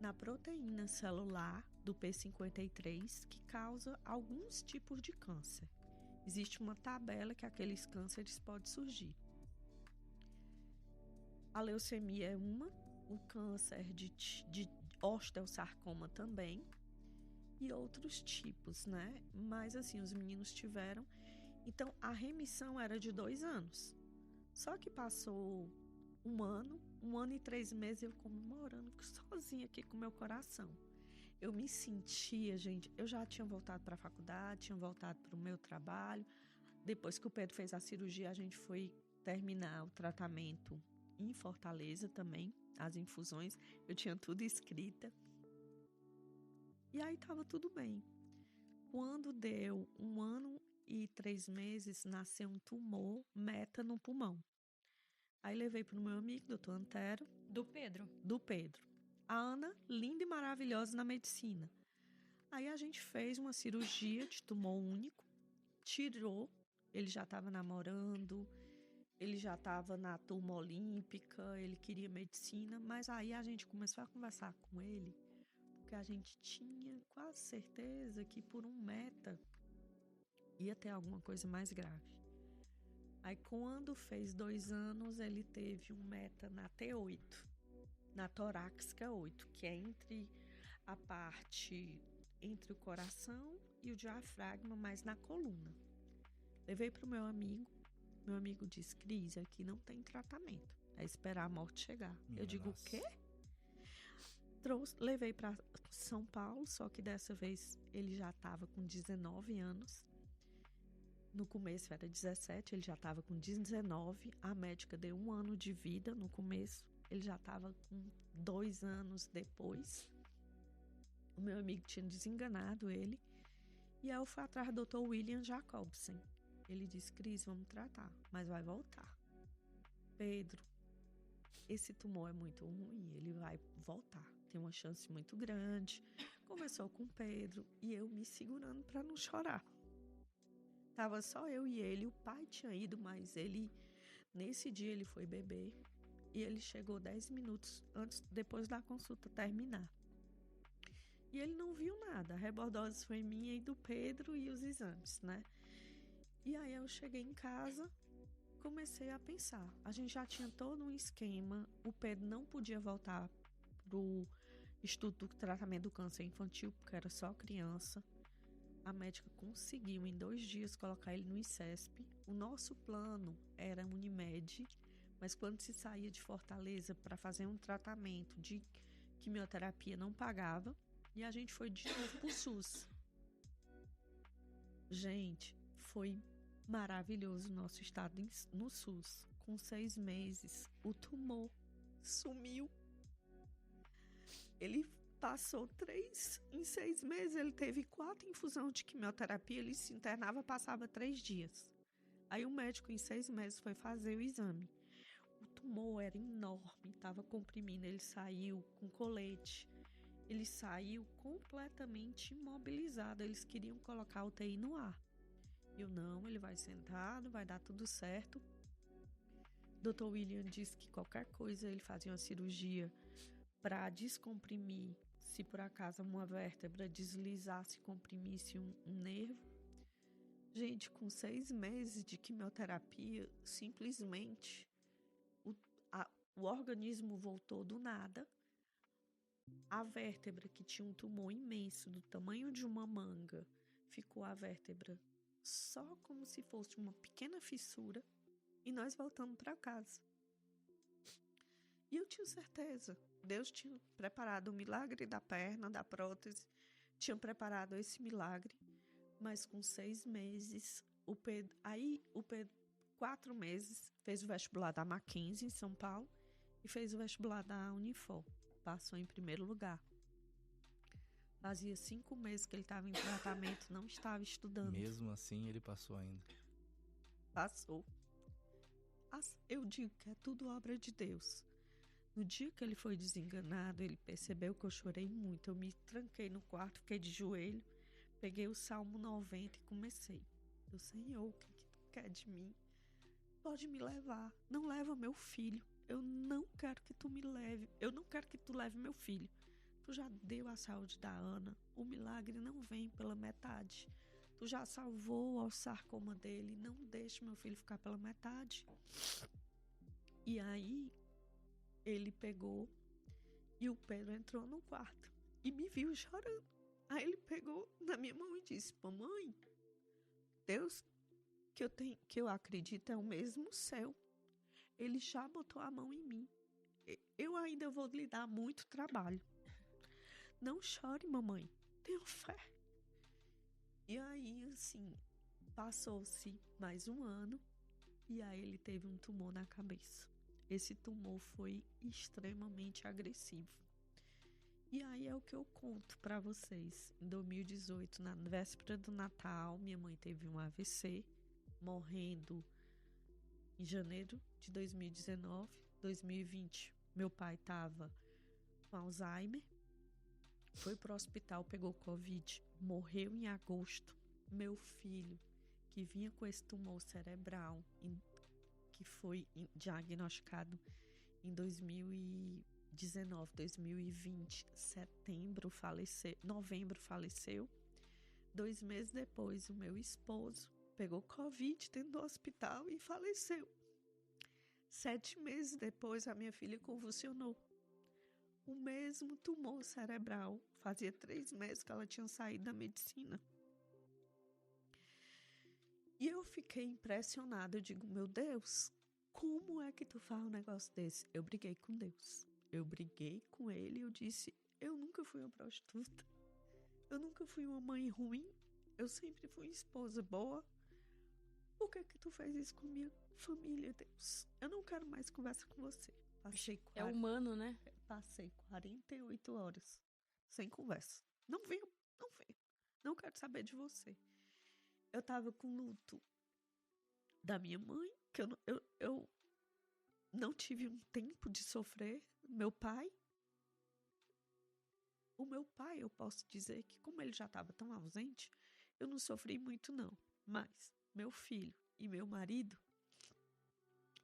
na proteína celular do P53 que causa alguns tipos de câncer. Existe uma tabela que aqueles cânceres podem surgir. A leucemia é uma, o câncer de osteossarcoma também e outros tipos, né? Mas assim, os meninos tiveram. Então, a remissão era de 2 anos. Só que passou 1 ano e 3 meses eu comemorando sozinha aqui com meu coração. Eu me sentia, gente, eu já tinha voltado para a faculdade, tinha voltado para o meu trabalho. Depois que o Pedro fez a cirurgia, a gente foi terminar o tratamento em Fortaleza também, as infusões. Eu tinha tudo escrita. E aí tava tudo bem. Quando deu 1 ano e 3 meses, nasceu um tumor meta no pulmão. Aí levei pro meu amigo, doutor Antero. Do Pedro. Do Pedro. A Ana, linda e maravilhosa na medicina. Aí a gente fez uma cirurgia de tumor único, tirou, ele já estava namorando, ele já estava na turma olímpica, ele queria medicina, mas aí a gente começou a conversar com ele, porque a gente tinha quase certeza que por um meta ia ter alguma coisa mais grave. Aí quando fez 2 anos, ele teve um meta na T8, na torácica 8, que é entre o coração e o diafragma, mas na coluna. Levei para o meu amigo disse, Cris, aqui não tem tratamento, é esperar a morte chegar. Eu digo, o quê? Levei para São Paulo, só que dessa vez ele já estava com 19 anos. No começo era 17, ele já estava com 19. A médica deu 1 ano de vida no começo, ele já estava com 2 anos depois. O meu amigo tinha desenganado ele. E aí eu fui atrás do Dr. William Jacobsen. Ele disse, Cris, vamos tratar, mas vai voltar. Pedro, esse tumor é muito ruim, ele vai voltar. Tem uma chance muito grande. Conversou com o Pedro e eu me segurando para não chorar. Tava só eu e ele, o pai tinha ido, mas nesse dia ele foi beber e ele chegou 10 minutos depois da consulta terminar. E ele não viu nada, a rebordose foi minha e do Pedro e os exames, né? E aí eu cheguei em casa, comecei a pensar, a gente já tinha todo um esquema, o Pedro não podia voltar pro estudo do tratamento do câncer infantil, porque era só criança. A médica conseguiu em 2 dias colocar ele no ICESP. O nosso plano era Unimed, mas quando se saía de Fortaleza para fazer um tratamento de quimioterapia não pagava. E a gente foi de novo pro SUS. Gente, foi maravilhoso o nosso estado no SUS. Com 6 meses, o tumor sumiu. Ele passou 3, em 6 meses ele teve 4 infusões de quimioterapia, ele se internava, passava 3 dias. Aí o médico em 6 meses foi fazer o exame. O tumor era enorme, estava comprimindo, ele saiu com colete. Ele saiu completamente imobilizado. Eles queriam colocar a UTI no ar. Eu não, ele vai sentado, vai dar tudo certo. Dr. William disse que qualquer coisa ele fazia uma cirurgia para descomprimir, se por acaso uma vértebra deslizasse, comprimisse um nervo. Gente, com 6 meses de quimioterapia, simplesmente o organismo voltou do nada. A vértebra que tinha um tumor imenso do tamanho de uma manga, ficou a vértebra só como se fosse uma pequena fissura, e nós voltamos para casa. E eu tinha certeza, Deus tinha preparado o milagre da perna, da prótese, tinha preparado esse milagre, mas com 6 meses, o Pedro, 4 meses, fez o vestibular da Mackenzie, em São Paulo, e fez o vestibular da Unifor. Passou em primeiro lugar. Fazia 5 meses que ele estava em tratamento, não estava estudando. Mesmo assim, ele passou ainda. Passou. Eu digo que é tudo obra de Deus. No dia que ele foi desenganado, ele percebeu que eu chorei muito. Eu me tranquei no quarto, fiquei de joelho, peguei o Salmo 90 e comecei. Eu, Senhor, o que tu quer de mim? Pode me levar. Não leva meu filho. Eu não quero que tu me leve. Eu não quero que tu leve meu filho. Tu já deu a saúde da Ana. O milagre não vem pela metade. Tu já salvou o sarcoma dele. Não deixe meu filho ficar pela metade. E aí, ele pegou e o Pedro entrou no quarto e me viu chorando. Aí ele pegou na minha mão e disse: mamãe, Deus que eu acredito é o mesmo céu. Ele já botou a mão em mim. Eu ainda vou lhe dar muito trabalho. Não chore, mamãe. Tenha fé. E aí, assim, passou-se mais um ano e aí ele teve um tumor na cabeça. Esse tumor foi extremamente agressivo. E aí é o que eu conto para vocês. Em 2018, na véspera do Natal, minha mãe teve um AVC, morrendo em janeiro de 2019. 2020, meu pai estava com Alzheimer, foi pro hospital, pegou Covid, morreu em agosto. Meu filho, que vinha com esse tumor cerebral, que foi diagnosticado em 2019, 2020, novembro faleceu. 2 meses depois, o meu esposo pegou Covid dentro do hospital e faleceu. 7 meses depois, a minha filha convulsionou. O mesmo tumor cerebral. Fazia 3 meses que ela tinha saído da medicina. E eu fiquei impressionada. Eu digo, meu Deus, como é que tu faz um negócio desse? Eu briguei com Deus. Eu briguei com ele e eu disse, eu nunca fui uma prostituta. Eu nunca fui uma mãe ruim. Eu sempre fui uma esposa boa. Por que tu fez isso com minha família, Deus? Eu não quero mais conversa com você. É humano, né? Passei 48 horas sem conversa. Não venho. Não quero saber de você. Eu tava com luto da minha mãe, que eu não tive um tempo de sofrer. Meu pai. O meu pai, eu posso dizer que como ele já estava tão ausente, eu não sofri muito não. Mas meu filho e meu marido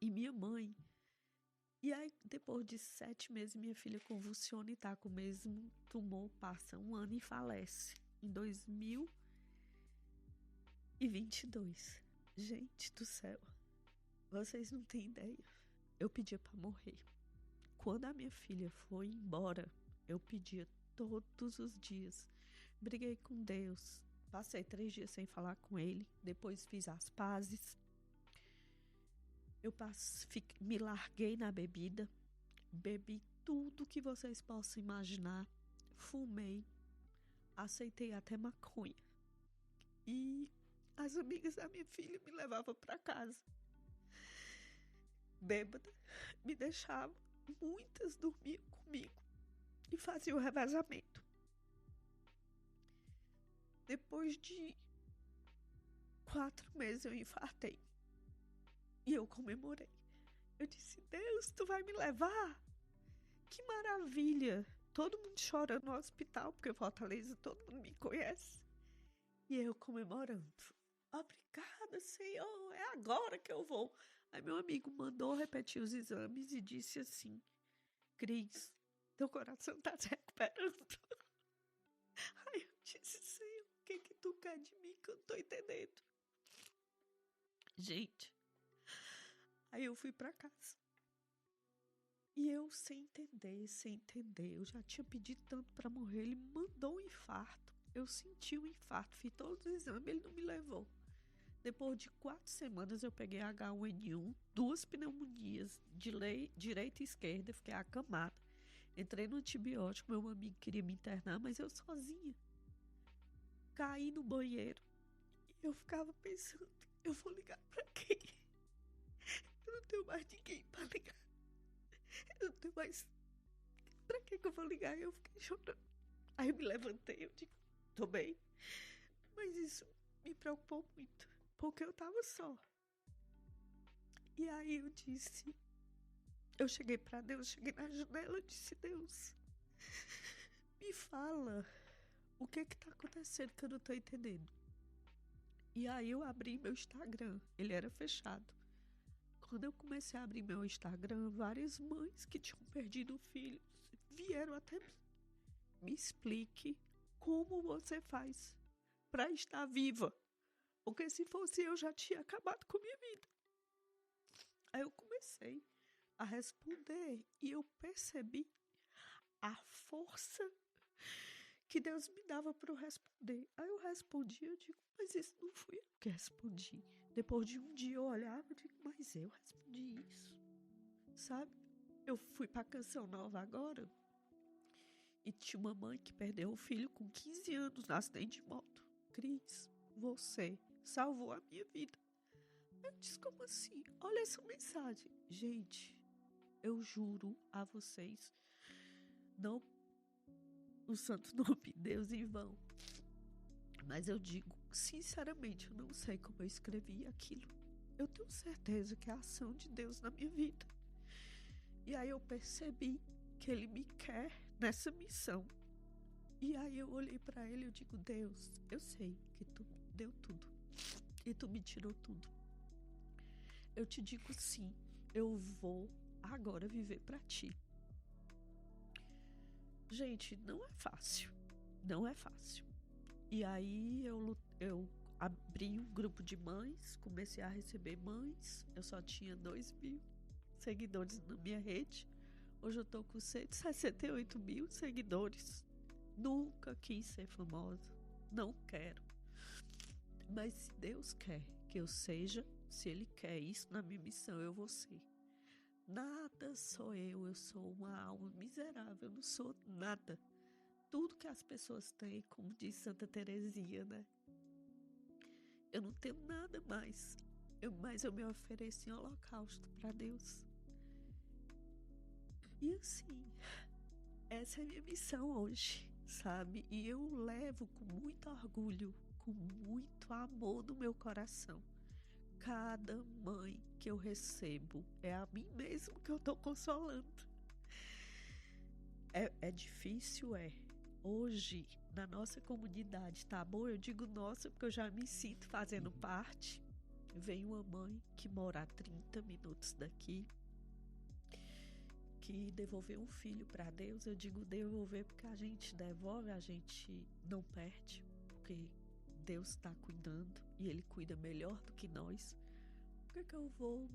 e minha mãe. E aí, depois de 7 meses, minha filha convulsiona e tá com o mesmo tumor, passa 1 ano e falece. Em 2022. Gente do céu, vocês não têm ideia. Eu pedia pra morrer. Quando a minha filha foi embora, eu pedia todos os dias. Briguei com Deus. Passei 3 dias sem falar com ele. Depois fiz as pazes. Me larguei na bebida. Bebi tudo que vocês possam imaginar. Fumei. Aceitei até maconha. E as amigas da minha filha me levavam para casa. Bêbada. Me deixavam. Muitas dormiam comigo. E faziam o revezamento. Depois de 4 meses eu infartei. E eu comemorei. Eu disse, Deus, tu vai me levar? Que maravilha. Todo mundo chorando no hospital, porque Fortaleza todo mundo me conhece. E eu comemorando. Obrigada, Senhor, é agora que eu vou. Aí meu amigo mandou repetir os exames e disse assim, Cris, teu coração tá se recuperando. Aí eu disse, Senhor, o que tu quer de mim que eu não tô entendendo? Gente, aí eu fui pra casa. E eu sem entender, eu já tinha pedido tanto pra morrer, ele me mandou um infarto. Eu senti um infarto, fiz todos os exames, ele não me levou. Depois de 4 semanas, eu peguei H1N1, 2 pneumonias, direita e esquerda, fiquei acamada. Entrei no antibiótico, meu amigo queria me internar, mas eu sozinha. Caí no banheiro e eu ficava pensando, eu vou ligar pra quem? Eu não tenho mais ninguém pra ligar. Eu não tenho mais... Pra que eu vou ligar? Eu fiquei chorando. Aí eu me levantei, eu digo, tô bem. Mas isso me preocupou muito, porque eu tava só. E aí eu disse, eu cheguei pra Deus, cheguei na janela e disse, Deus, me fala o que tá acontecendo que eu não tô entendendo. E aí eu abri meu Instagram, ele era fechado. Quando eu comecei a abrir meu Instagram, várias mães que tinham perdido filhos vieram até mim. Me explique como você faz para estar viva. Porque se fosse eu, já tinha acabado com minha vida. Aí eu comecei a responder e eu percebi a força que Deus me dava para eu responder. Aí eu respondi, eu digo, mas isso não fui eu que respondi. Depois de um dia eu olhava e digo, mas eu respondi isso, sabe? Eu fui para Canção Nova agora e tinha uma mãe que perdeu o filho com 15 anos no acidente de moto. Cris, você salvou a minha vida. Eu disse, como assim? Olha essa mensagem. Gente, eu juro a vocês, não o santo nome de Deus em vão, mas eu digo, sinceramente, eu não sei como eu escrevi aquilo. Eu tenho certeza que é a ação de Deus na minha vida. E aí eu percebi que Ele me quer nessa missão. E aí eu olhei para Ele e eu digo, Deus, eu sei que Tu deu tudo e Tu me tirou tudo. Eu te digo sim, eu vou agora viver para Ti. Gente, não é fácil, não é fácil. E aí eu abri um grupo de mães, comecei a receber mães, eu só tinha 2.000 seguidores na minha rede. Hoje eu tô com 168 mil seguidores. Nunca quis ser famosa, não quero. Mas se Deus quer que eu seja, se Ele quer isso na minha missão, eu vou ser. Nada sou eu sou uma alma miserável, eu não sou nada. Tudo que as pessoas têm, como diz Santa Teresinha, né? Eu não tenho nada mais, mas eu me ofereço em holocausto para Deus. E assim, essa é a minha missão hoje, sabe? E eu levo com muito orgulho, com muito amor no meu coração. Cada mãe que eu recebo é a mim mesmo que eu tô consolando. É difícil, é. Hoje, na nossa comunidade, tá bom? Eu digo nossa porque eu já me sinto fazendo parte. Vem uma mãe que mora a 30 minutos daqui, que devolveu um filho para Deus. Eu digo devolver porque a gente devolve, a gente não perde, porque Deus está cuidando e Ele cuida melhor do que nós. Por que eu vou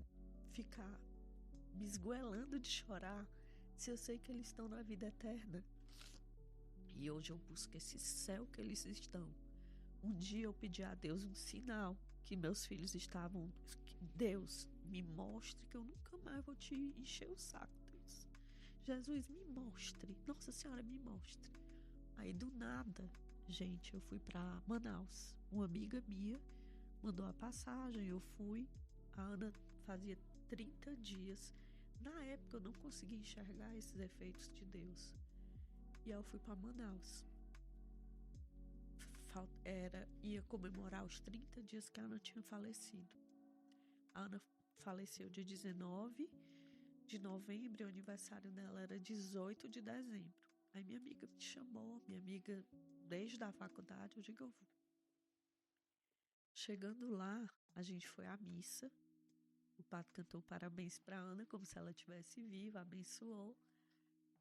ficar me esgoelando de chorar se eu sei que eles estão na vida eterna? E hoje eu busco esse céu que eles estão. Um dia eu pedi a Deus um sinal que meus filhos estavam... Deus, me mostre que eu nunca mais vou te encher o saco, Deus. Jesus, me mostre. Nossa Senhora, me mostre. Aí do nada, gente, eu fui para Manaus. Uma amiga minha mandou a passagem, eu fui. A Ana fazia 30 dias. Na época eu não conseguia enxergar esses efeitos de Deus. E aí eu fui para Manaus. Ia comemorar os 30 dias que a Ana tinha falecido. A Ana faleceu dia 19 de novembro e o aniversário dela era 18 de dezembro. Aí minha amiga me chamou, minha amiga desde a faculdade, eu digo, eu vou. Chegando lá, a gente foi à missa. O padre cantou parabéns para Ana, como se ela estivesse viva, abençoou.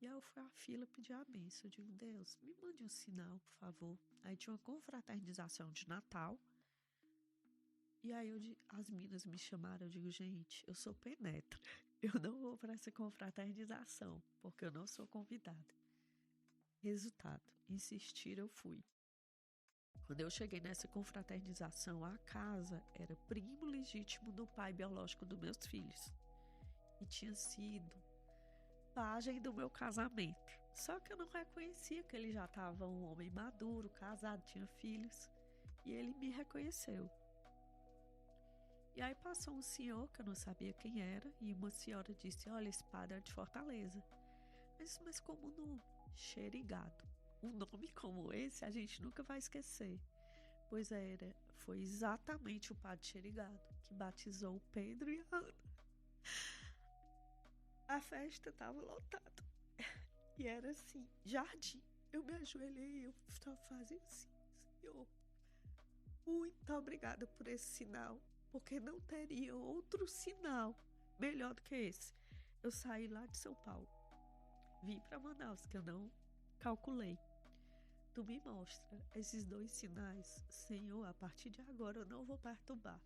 E aí eu fui à fila pedir a bênção. Eu digo, Deus, me mande um sinal, por favor. Aí tinha uma confraternização de Natal. E aí as meninas me chamaram. Eu digo, gente, eu sou penetra. Eu não vou para essa confraternização, porque eu não sou convidada. Resultado, insistir, eu fui. Quando eu cheguei nessa confraternização, a casa era primo legítimo do pai biológico dos meus filhos. E tinha sido pajem do meu casamento. Só que eu não reconhecia que ele já estava um homem maduro, casado, tinha filhos. E ele me reconheceu. E aí passou um senhor, que eu não sabia quem era, e uma senhora disse, olha, esse padre é de Fortaleza. Mas como nome? Xerigado. Um nome como esse a gente nunca vai esquecer. Pois foi exatamente o padre Xerigado que batizou o Pedro e a Ana. A festa estava lotada. E era assim, jardim. Eu me ajoelhei e eu só fazia assim, Senhor, muito obrigada por esse sinal, porque não teria outro sinal melhor do que esse. Eu saí lá de São Paulo, vim para Manaus, que eu não calculei. Tu me mostra esses 2 sinais, Senhor, a partir de agora eu não vou perturbar,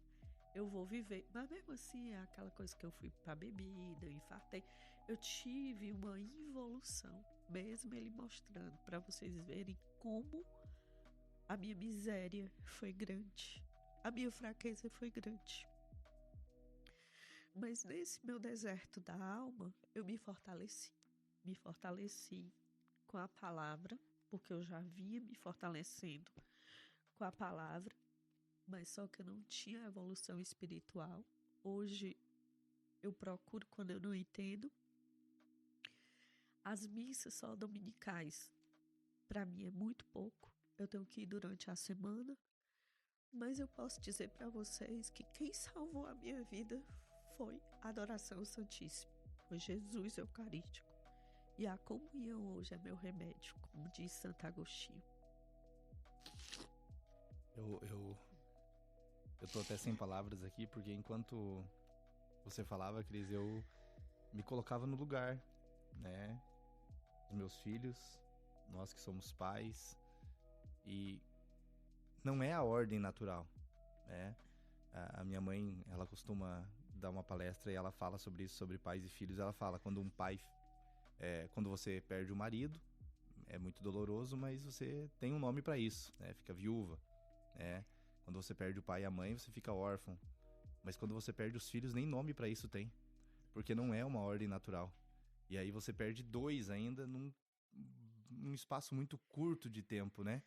eu vou viver. Mas mesmo assim, é aquela coisa que eu fui pra bebida, eu infartei, eu tive uma involução, mesmo ele mostrando, para vocês verem como a minha miséria foi grande, a minha fraqueza foi grande. Mas nesse meu deserto da alma, eu me fortaleci com a palavra, porque eu já vinha me fortalecendo com a palavra, mas só que eu não tinha evolução espiritual. Hoje eu procuro, quando eu não entendo, as missas só dominicais, para mim é muito pouco, eu tenho que ir durante a semana, mas eu posso dizer para vocês que quem salvou a minha vida foi a adoração santíssima, foi Jesus Eucarístico. E a comunhão hoje é meu remédio, como diz Santo Agostinho. Eu tô até sem palavras aqui, porque enquanto você falava, Cris, eu me colocava no lugar, né? Os meus filhos, nós que somos pais, e não é a ordem natural, né? A minha mãe, ela costuma dar uma palestra e ela fala sobre isso, sobre pais e filhos. Ela fala, quando você perde o marido, é muito doloroso, mas você tem um nome pra isso, né? Fica viúva, né? Quando você perde o pai e a mãe, você fica órfão. Mas quando você perde os filhos, nem nome pra isso tem, porque não é uma ordem natural. E aí você perde 2 ainda num espaço muito curto de tempo, né?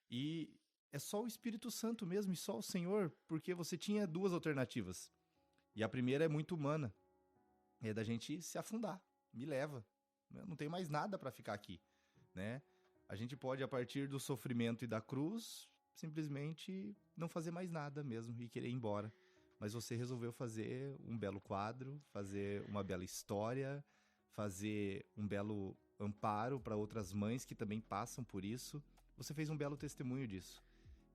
E é só o Espírito Santo mesmo, e só o Senhor, porque você tinha 2 alternativas. E a primeira é muito humana, é da gente se afundar. Me leva, eu não tenho mais nada para ficar aqui, né? A gente pode, a partir do sofrimento e da cruz, simplesmente não fazer mais nada mesmo e querer ir embora. Mas você resolveu fazer um belo quadro, fazer uma bela história, fazer um belo amparo para outras mães que também passam por isso. Você fez um belo testemunho disso.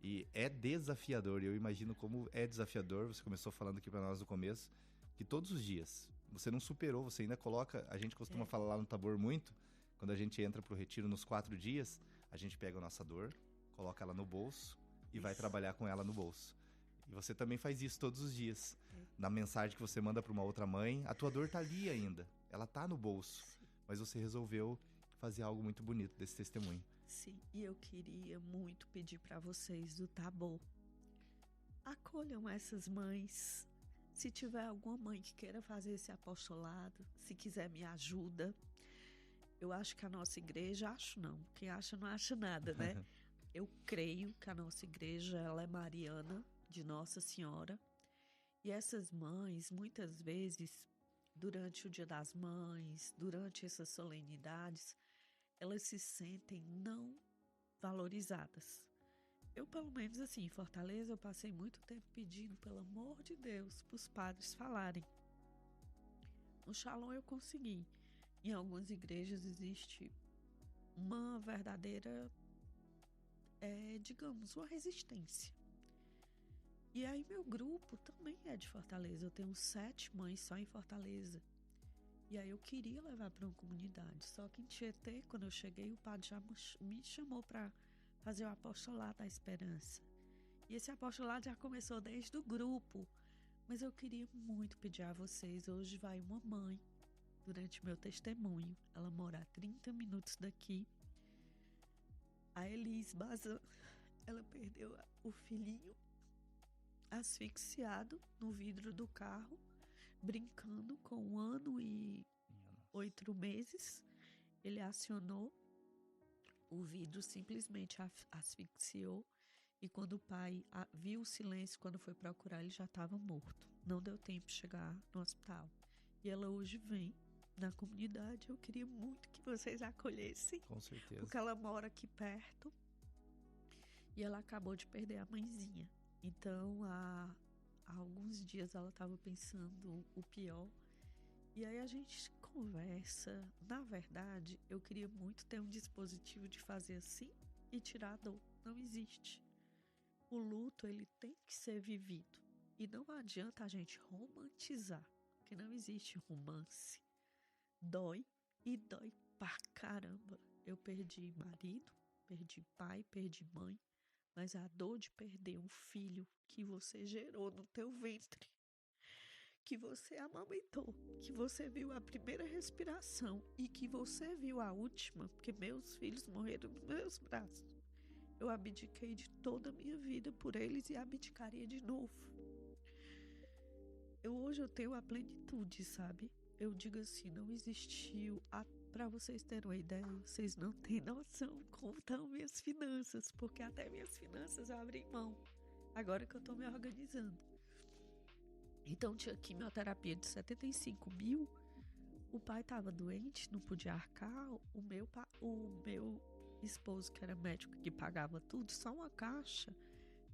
E é desafiador, eu imagino como é desafiador. Você começou falando aqui para nós no começo, que todos os dias você não superou, você ainda coloca, a gente costuma falar lá no Tabor muito, quando a gente entra pro retiro nos 4 dias, a gente pega a nossa dor, coloca ela no bolso e vai trabalhar com ela no bolso. E você também faz isso todos os dias. Na mensagem que você manda para uma outra mãe, a tua dor tá ali ainda, ela tá no bolso, mas você resolveu fazer algo muito bonito desse testemunho. Sim, e eu queria muito pedir para vocês do Tabor, acolham essas mães. Se tiver alguma mãe que queira fazer esse apostolado, se quiser me ajuda. Eu acho que a nossa igreja, acho não, quem acha não acha nada, né? Eu creio que a nossa igreja, ela é mariana de Nossa Senhora. E essas mães, muitas vezes, durante o Dia das Mães, durante essas solenidades, elas se sentem não valorizadas. Eu, pelo menos assim, em Fortaleza, eu passei muito tempo pedindo, pelo amor de Deus, para os padres falarem. No Shalom eu consegui. Em algumas igrejas existe uma verdadeira, digamos, uma resistência. E aí meu grupo também é de Fortaleza. Eu tenho 7 mães só em Fortaleza. E aí eu queria levar para uma comunidade. Só que em Tietê, quando eu cheguei, o padre já me chamou para fazer o apostolado da esperança. E esse apostolado já começou desde o grupo. Mas eu queria muito pedir a vocês. Hoje vai uma mãe, durante meu testemunho. Ela mora a 30 minutos daqui. A Elis Bazan. ela perdeu o filhinho asfixiado no vidro do carro, brincando com 1 ano e 8 meses. Ele acionou, o vidro simplesmente asfixiou, e quando o pai viu o silêncio, quando foi procurar, ele já estava morto. Não deu tempo de chegar no hospital. E ela hoje vem na comunidade. Eu queria muito que vocês acolhessem. Com certeza. Porque ela mora aqui perto. E ela acabou de perder a mãezinha. Então, há alguns dias ela estava pensando o pior. E aí a gente conversa. Na verdade, eu queria muito ter um dispositivo de fazer assim e tirar a dor. Não existe. O luto, ele tem que ser vivido. E não adianta a gente romantizar, porque não existe romance. Dói e dói pra caramba. Eu perdi marido, perdi pai, perdi mãe, mas a dor de perder um filho que você gerou no teu ventre, que você amamentou, que você viu a primeira respiração e que você viu a última, porque meus filhos morreram nos meus braços. Eu abdiquei de toda a minha vida por eles e abdicaria de novo. Hoje eu tenho a plenitude, sabe? Eu digo assim, não existiu. Para vocês terem uma ideia, vocês não têm noção como estão minhas finanças, porque até minhas finanças eu abri mão, agora que eu tô me organizando. Então tinha quimioterapia de 75 mil, o pai estava doente, não podia arcar, o meu esposo, que era médico, que pagava tudo, só uma caixa,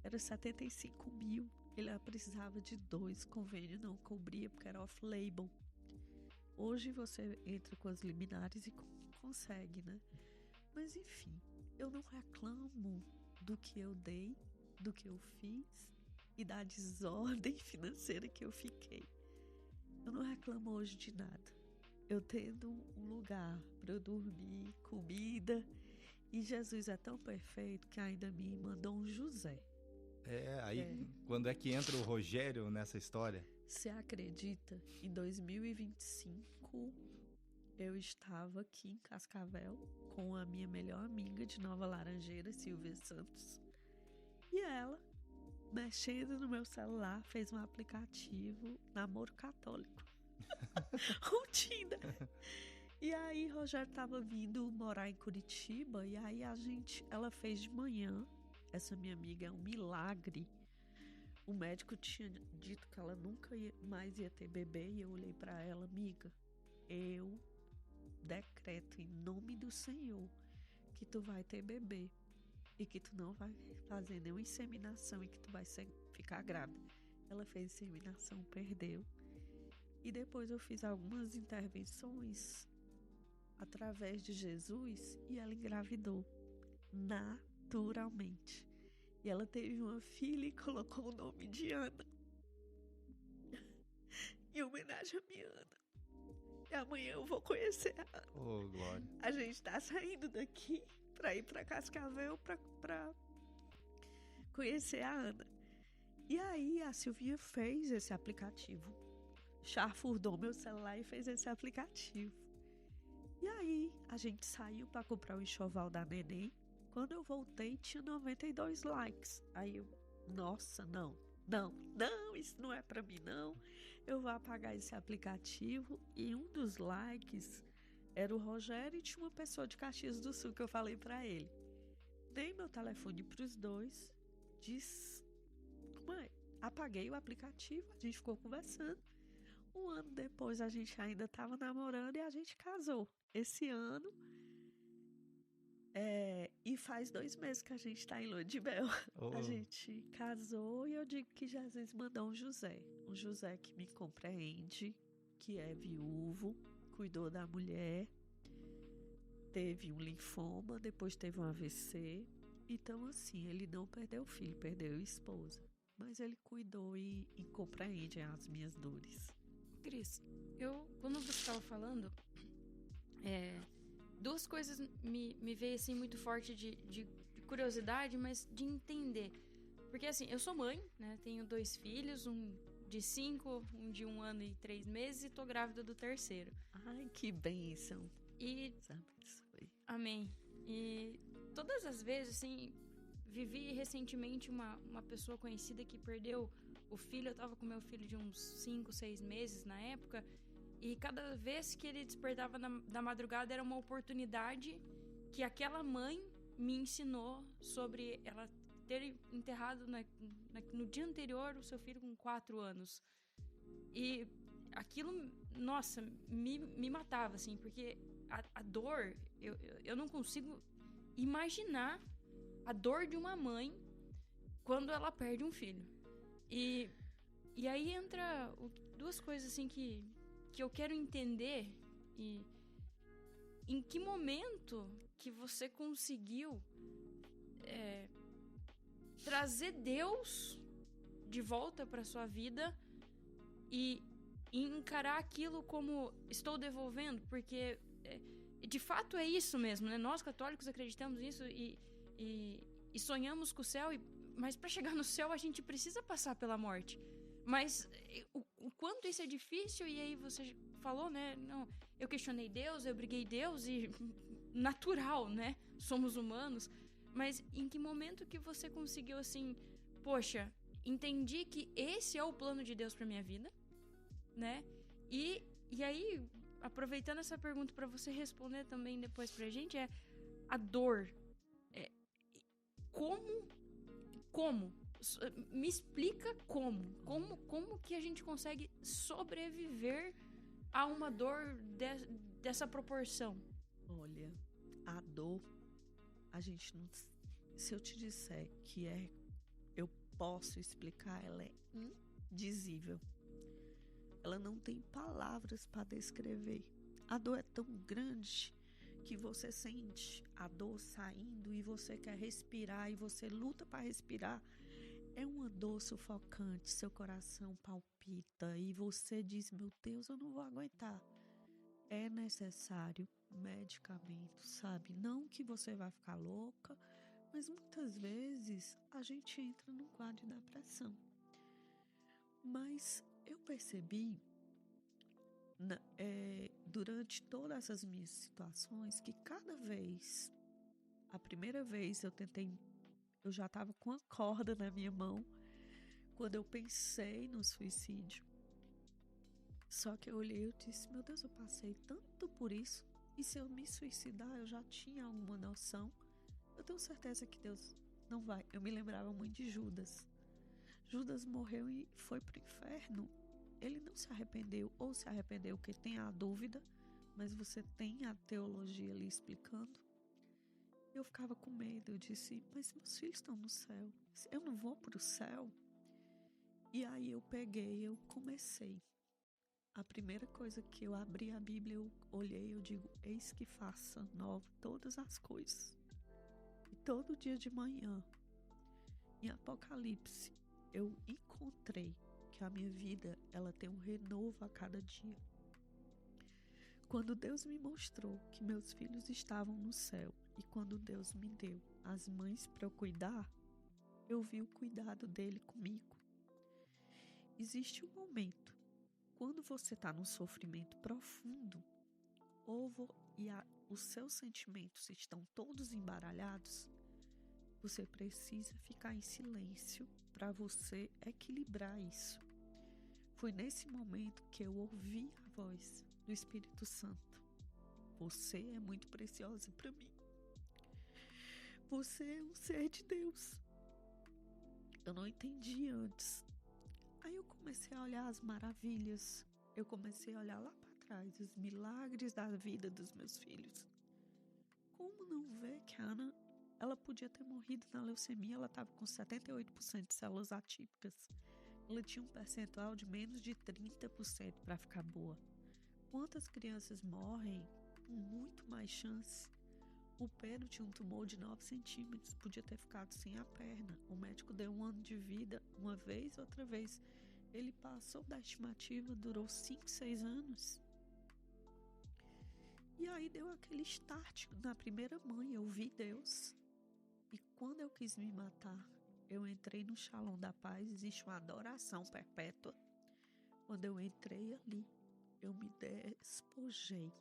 era 75 mil. Ele precisava de 2, convênio não cobria, porque era off-label. Hoje você entra com as liminares e consegue, né? Mas enfim, eu não reclamo do que eu dei, do que eu fiz e da desordem financeira que eu fiquei. Eu não reclamo hoje de nada. Eu tendo um lugar para eu dormir, comida. E Jesus é tão perfeito que ainda me mandou um José. Quando é que entra o Rogério nessa história? Você acredita? Em 2025, eu estava aqui em Cascavel com a minha melhor amiga de Nova Laranjeira, Silvia Santos. E ela, mexendo no meu celular, fez um aplicativo namoro católico. O Tinder. E aí, Rogério estava vindo morar em Curitiba, e aí ela fez de manhã. Essa minha amiga é um milagre. O médico tinha dito que ela nunca mais ia ter bebê, e eu olhei para ela, amiga, eu decreto em nome do Senhor que tu vai ter bebê e que tu não vai fazer nenhuma inseminação e que tu vai ficar grávida. Ela fez inseminação, perdeu. E depois eu fiz algumas intervenções através de Jesus e ela engravidou naturalmente. E ela teve uma filha e colocou o nome de Ana, em homenagem a minha Ana. E amanhã eu vou conhecer a Ana. Oh, glória. A gente tá saindo daqui pra ir pra Cascavel pra conhecer a Ana. E aí a Silvinha fez esse aplicativo. Chafurdou meu celular e fez esse aplicativo. E aí a gente saiu pra comprar o enxoval da neném. Quando eu voltei, tinha 92 likes. Aí eu, nossa, não, isso não é pra mim, não. Eu vou apagar esse aplicativo. E um dos likes era o Rogério e tinha uma pessoa de Caxias do Sul que eu falei pra ele. Dei meu telefone pros dois, apaguei o aplicativo, a gente ficou conversando. 1 ano depois a gente ainda tava namorando e a gente casou. Esse ano. E faz 2 meses que a gente tá em lua de mel. Oh. A gente casou e eu digo que Jesus mandou um José. Um José que me compreende, que é viúvo, cuidou da mulher, teve um linfoma, depois teve um AVC. Então, assim, ele não perdeu o filho, perdeu a esposa. Mas ele cuidou e compreende as minhas dores. Cris, quando você estava falando, 2 coisas me veio assim muito forte de curiosidade, mas de entender. Porque assim, eu sou mãe, né? Tenho 2 filhos, um de 5, um de 1 ano e 3 meses, e tô grávida do 3º. Ai, que bênção. E Abençoe. amém. E todas as vezes, assim, vivi recentemente uma pessoa conhecida que perdeu o filho. Eu tava com meu filho de uns 5, 6 meses na época. E cada vez que ele despertava da madrugada era uma oportunidade que aquela mãe me ensinou sobre ela ter enterrado no dia anterior o seu filho com 4 anos. E aquilo, nossa, me matava, assim, porque a dor, eu não consigo imaginar a dor de uma mãe quando ela perde um filho. E aí entra duas coisas, assim, que eu quero entender. E em que momento que você conseguiu trazer Deus de volta para sua vida e encarar aquilo como estou devolvendo? Porque de fato é isso mesmo, né? Nós católicos acreditamos nisso e sonhamos com o céu, mas para chegar no céu a gente precisa passar pela morte. Mas o quanto isso é difícil. E aí você falou, né? Não, eu questionei Deus, eu briguei Deus, e natural, né? Somos humanos. Mas em que momento que você conseguiu, assim, poxa, entendi que esse é o plano de Deus pra minha vida, né? E aí, aproveitando essa pergunta pra você responder também depois pra gente, a dor. Como? Me explica como que a gente consegue sobreviver a uma dor dessa proporção? Olha, a dor, a gente não... Se eu te disser que eu posso explicar, ela é indizível. Ela não tem palavras para descrever. A dor é tão grande que você sente a dor saindo e você quer respirar e você luta para respirar. É uma dor sufocante, seu coração palpita e você diz, meu Deus, eu não vou aguentar. É necessário medicamento, sabe? Não que você vai ficar louca, mas muitas vezes a gente entra num quadro de depressão. Mas eu percebi durante todas essas minhas situações que cada vez, a primeira vez eu já estava com a corda na minha mão quando eu pensei no suicídio. Só que eu olhei e eu disse, meu Deus, eu passei tanto por isso, e se eu me suicidar, eu já tinha alguma noção. Eu tenho certeza que Deus não vai. Eu me lembrava muito de Judas. Judas morreu e foi pro inferno. Ele não se arrependeu, ou se arrependeu, que tem a dúvida, mas você tem a teologia ali explicando. Eu ficava com medo, eu disse, mas meus filhos estão no céu, eu não vou pro céu? E aí eu comecei. A primeira coisa que eu abri a Bíblia, eu olhei, eu digo, eis que faça nova todas as coisas. E todo dia de manhã, em Apocalipse, eu encontrei que a minha vida, ela tem um renovo a cada dia. Quando Deus me mostrou que meus filhos estavam no céu e quando Deus me deu as mães para eu cuidar, eu vi o cuidado dele comigo. Existe um momento, quando você está num sofrimento profundo, os seus sentimentos estão todos embaralhados, você precisa ficar em silêncio para você equilibrar isso. Foi nesse momento que eu ouvi a voz do Espírito Santo. Você é muito preciosa para mim. Você é um ser de Deus. Eu não entendi antes. Aí eu comecei a olhar as maravilhas. Eu comecei a olhar lá para trás, os milagres da vida dos meus filhos. Como não ver que a Ana, ela podia ter morrido na leucemia, ela estava com 78% de células atípicas. Ela tinha um percentual de menos de 30% para ficar boa. Quantas crianças morrem com muito mais chance? O Pedro tinha um tumor de 9 centímetros, podia ter ficado sem a perna. O médico deu 1 ano de vida, uma vez, outra vez. Ele passou da estimativa, durou 5, 6 anos. E aí deu aquele start na primeira mãe, eu vi Deus. E quando eu quis me matar, eu entrei no Shalom da Paz, existe uma adoração perpétua. Quando eu entrei ali, eu me despojei.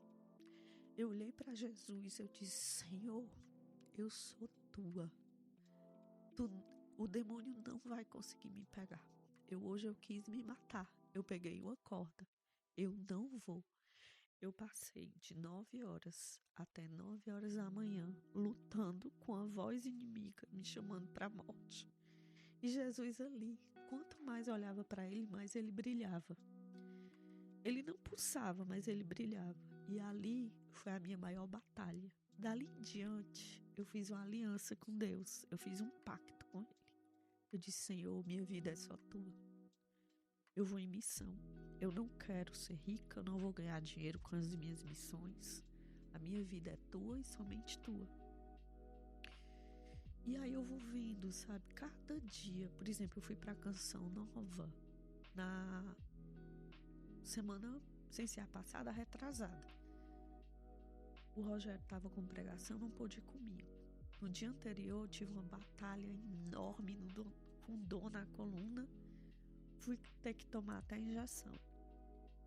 Eu olhei para Jesus, eu disse, Senhor, eu sou tua. O demônio não vai conseguir me pegar. Hoje eu quis me matar. Eu peguei uma corda. Eu não vou. Eu passei de 9 horas até 9 horas da manhã lutando com a voz inimiga me chamando para a morte. E Jesus ali, quanto mais eu olhava para ele, mais ele brilhava. Ele não pulsava, mas ele brilhava. E ali foi a minha maior batalha. Dali em diante, eu fiz uma aliança com Deus. Eu fiz um pacto com ele. Eu disse, Senhor, minha vida é só tua. Eu vou em missão. Eu não quero ser rica, eu não vou ganhar dinheiro com as minhas missões. A minha vida é tua e somente tua. E aí eu vou vendo, sabe, cada dia. Por exemplo, eu fui pra Canção Nova na semana, sem ser a passada, a retrasada. O Rogério estava com pregação, não pôde ir comigo. No dia anterior, eu tive uma batalha enorme com dor na coluna. Fui ter que tomar até injeção.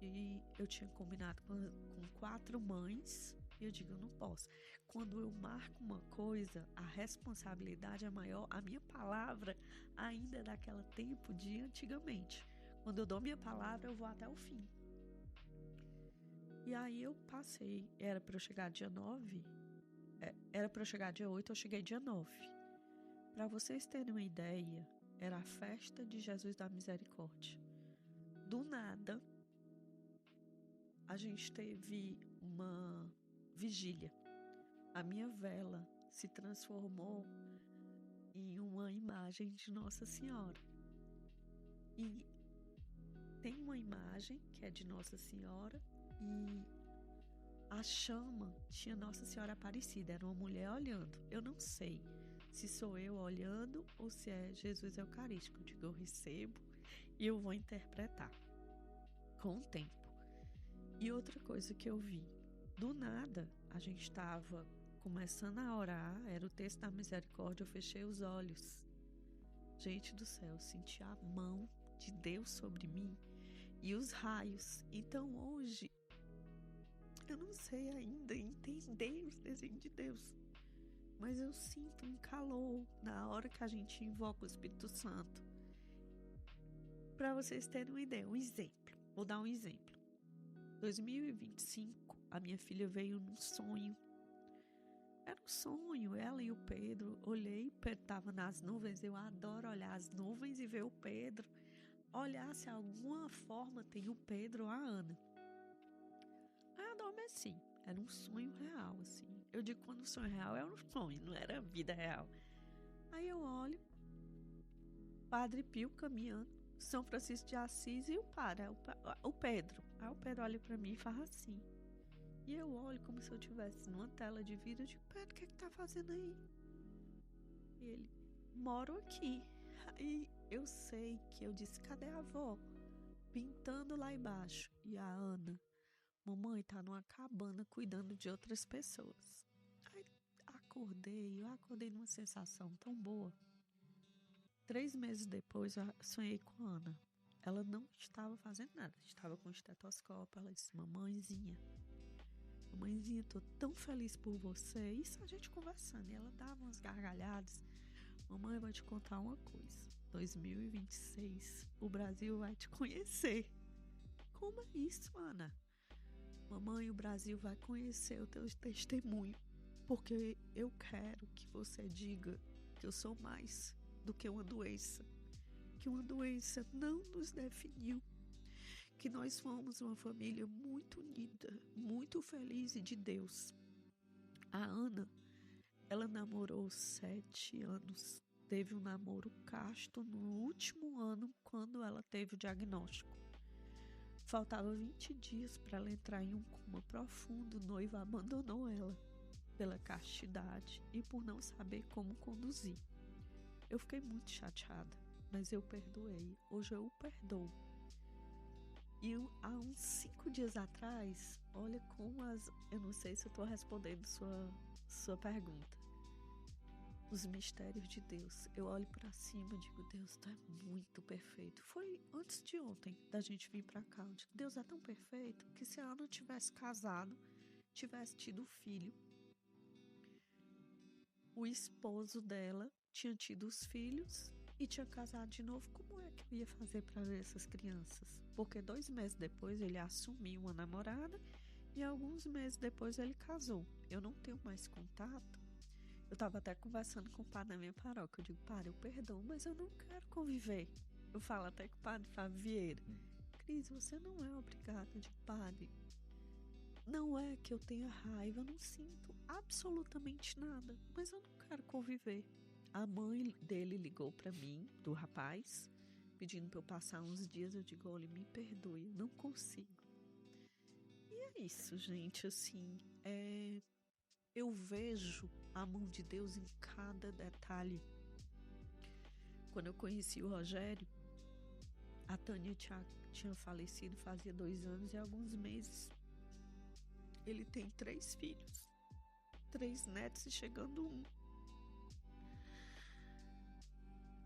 E eu tinha combinado com 4 mães. E eu digo, eu não posso. Quando eu marco uma coisa, a responsabilidade é maior. A minha palavra ainda é daquele tempo de antigamente. Quando eu dou minha palavra, eu vou até o fim. E aí eu passei. Era para eu chegar dia 9. Era para eu chegar dia 8, eu cheguei dia 9. Para vocês terem uma ideia, era a festa de Jesus da Misericórdia. Do nada, a gente teve uma vigília. A minha vela se transformou em uma imagem de Nossa Senhora. E tem uma imagem que é de Nossa Senhora e a chama tinha Nossa Senhora Aparecida. Era uma mulher olhando. Eu não sei se sou eu olhando ou se é Jesus Eucarístico. Eu digo, eu recebo e eu vou interpretar com o tempo. E outra coisa que eu vi, do nada, a gente estava começando a orar, era o texto da misericórdia, eu fechei os olhos. Gente do céu, eu senti a mão de Deus sobre mim e os raios. Então hoje, eu não sei ainda entender os desígnios de Deus, mas eu sinto um calor na hora que a gente invoca o Espírito Santo. Para vocês terem uma ideia, um exemplo, vou dar um exemplo. 2025, a minha filha veio num sonho. Era um sonho, ela e o Pedro. Olhei, o Pedro estava nas nuvens. Eu adoro olhar as nuvens e ver o Pedro. Olhar se alguma forma tem o Pedro ou a Ana. Aí eu adormeci. Era um sonho real, assim. Eu digo quando o sonho real é um sonho, não era vida real. Aí eu olho, Padre Pio caminhando, São Francisco de Assis e o Pedro. Aí o Pedro olha pra mim e faz assim. E eu olho como se eu estivesse numa tela de vídeo. Eu digo, Pedro, o que tá fazendo aí? E ele, moro aqui. Aí eu sei que eu disse, cadê a avó? Pintando lá embaixo. E a Ana, mamãe tá numa cabana cuidando de outras pessoas. Aí eu acordei numa sensação tão boa. 3 meses depois eu sonhei com a Ana. Ela não estava fazendo nada, estava com o estetoscópio. Ela disse, mamãezinha, tô tão feliz por você. Isso a gente conversando, e ela dava umas gargalhadas. Mamãe, vai te contar uma coisa. 2026, o Brasil vai te conhecer. Como é isso, Ana? Mamãe, o Brasil vai conhecer o teu testemunho, porque eu quero que você diga que eu sou mais do que uma doença, que uma doença não nos definiu, que nós fomos uma família muito unida, muito feliz e de Deus. A Ana, ela namorou 7 anos, teve um namoro casto no último ano, quando ela teve o diagnóstico. Faltava 20 dias para ela entrar em um coma profundo. O noivo abandonou ela pela castidade e por não saber como conduzir. Eu fiquei muito chateada, mas eu perdoei. Hoje eu o perdoo. E há uns 5 dias atrás, olha como eu não sei se eu estou respondendo sua pergunta. Os mistérios de Deus. Eu olho para cima e digo, Deus, tu é muito perfeito. Foi antes de ontem da gente vir para cá. Eu digo, Deus é tão perfeito que se ela não tivesse casado, tivesse tido filho, o esposo dela tinha tido os filhos e tinha casado de novo. Como é que eu ia fazer para ver essas crianças? Porque 2 meses depois ele assumiu uma namorada e alguns meses depois ele casou. Eu não tenho mais contato. Eu estava até conversando com o padre na minha paróquia. Eu digo, padre, eu perdoo, mas eu não quero conviver. Eu falo até com o padre Fábio Vieira. Cris, você não é obrigada. Eu digo, padre, não é que eu tenha raiva, eu não sinto absolutamente nada, mas eu não quero conviver. A mãe dele ligou para mim, do rapaz, pedindo para eu passar uns dias. Eu digo, olha, me perdoe, eu não consigo. E é isso, gente, assim, eu vejo a mão de Deus em cada detalhe. Quando eu conheci o Rogério, a Tânia tinha falecido fazia 2 anos e alguns meses. Ele tem 3 filhos, 3 netos e chegando 1.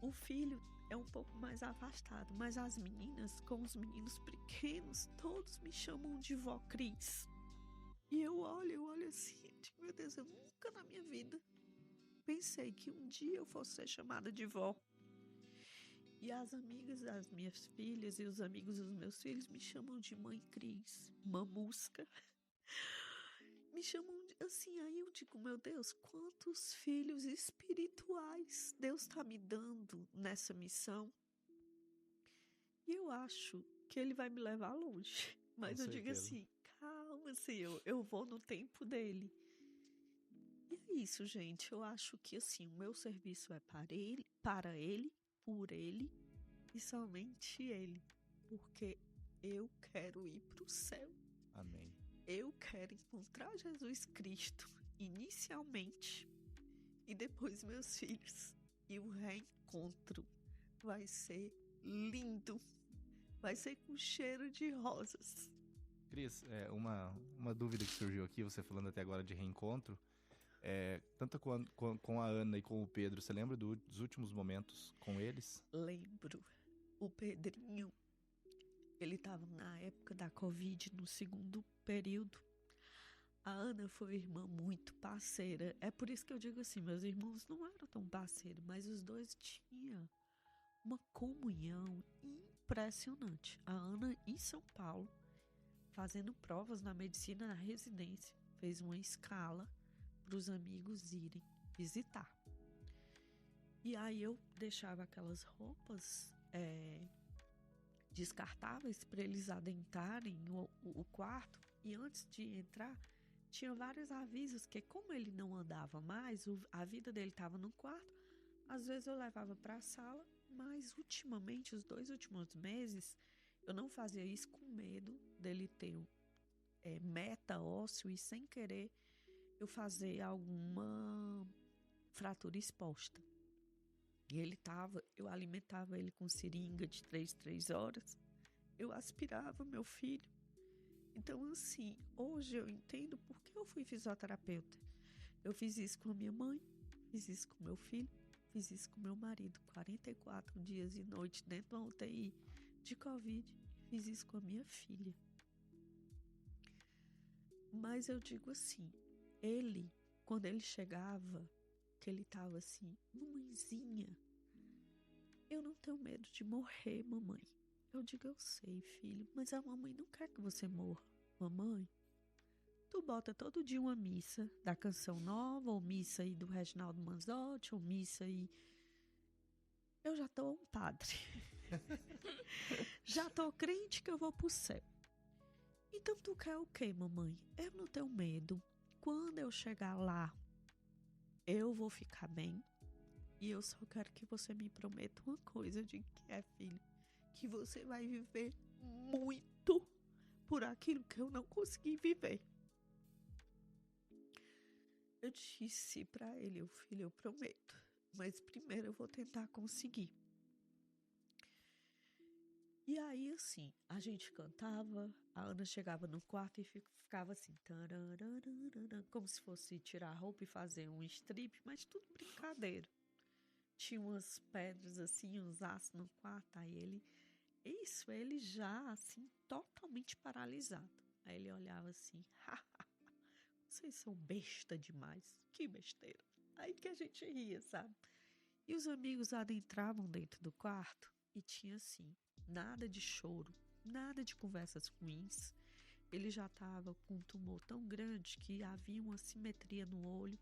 O filho é um pouco mais afastado, mas as meninas, com os meninos pequenos, todos me chamam de vó Cris. E eu olho assim, digo, meu Deus, eu nunca na minha vida pensei que um dia eu fosse ser chamada de vó. E as amigas das minhas filhas e os amigos dos meus filhos me chamam de mãe Cris, mamusca. Me chamam assim, aí eu digo, meu Deus, quantos filhos espirituais Deus está me dando nessa missão. E eu acho que Ele vai me levar longe. Mas eu digo assim, calma, Senhor, eu vou no tempo dele. E é isso, gente, eu acho que assim, o meu serviço é para ele, por ele e somente ele. Porque eu quero ir para o céu. Amém. Eu quero encontrar Jesus Cristo inicialmente e depois meus filhos. E o reencontro vai ser lindo. Vai ser com cheiro de rosas. Cris, uma dúvida que surgiu aqui, você falando até agora de reencontro, tanto com a Ana e com o Pedro, você lembra dos últimos momentos com eles? Lembro. O Pedrinho, ele estava na época da Covid, no 2º período. A Ana foi irmã muito parceira. É por isso que eu digo assim, meus irmãos não eram tão parceiros, mas os dois tinham uma comunhão impressionante. A Ana em São Paulo, fazendo provas na medicina na residência, fez uma escala para os amigos irem visitar. E aí eu deixava aquelas roupas descartáveis para eles adentrarem o quarto, e antes de entrar tinha vários avisos que, como ele não andava mais, a vida dele estava no quarto. Às vezes eu levava para a sala, mas ultimamente, os 2 últimos meses, eu não fazia isso com medo dele ter meta ósseo e sem querer eu fazer alguma fratura exposta. E eu alimentava ele com seringa de 3 horas, eu aspirava meu filho. Então, assim, hoje eu entendo por que eu fui fisioterapeuta. Eu fiz isso com a minha mãe, fiz isso com meu filho, fiz isso com meu marido, 44 dias e noites dentro de uma UTI de Covid, fiz isso com a minha filha. Mas eu digo assim, ele, quando ele chegava, que ele estava assim, mamãezinha, eu não tenho medo de morrer, mamãe. Eu digo, eu sei, filho, mas a mamãe não quer que você morra. Mamãe, tu bota todo dia uma missa da Canção Nova, ou missa aí do Reginaldo Manzotti, ou missa aí... Eu já tô um padre. Já tô crente que eu vou pro céu. Então tu quer o quê, mamãe? Eu não tenho medo. Quando eu chegar lá, eu vou ficar bem. E eu só quero que você me prometa uma coisa. Eu digo que filho, que você vai viver muito por aquilo que eu não consegui viver. Eu disse pra ele, filho, eu prometo, mas primeiro eu vou tentar conseguir. E aí, assim, a gente cantava, a Ana chegava no quarto e ficava assim, como se fosse tirar a roupa e fazer um strip, mas tudo brincadeira. Tinha umas pedras assim, uns aços no quarto, aí ele já assim, totalmente paralisado. Aí ele olhava assim, vocês são besta demais, que besteira. Aí que a gente ria, sabe? E os amigos adentravam dentro do quarto e tinha assim, nada de choro, nada de conversas ruins. Ele já estava com um tumor tão grande que havia uma assimetria no olho.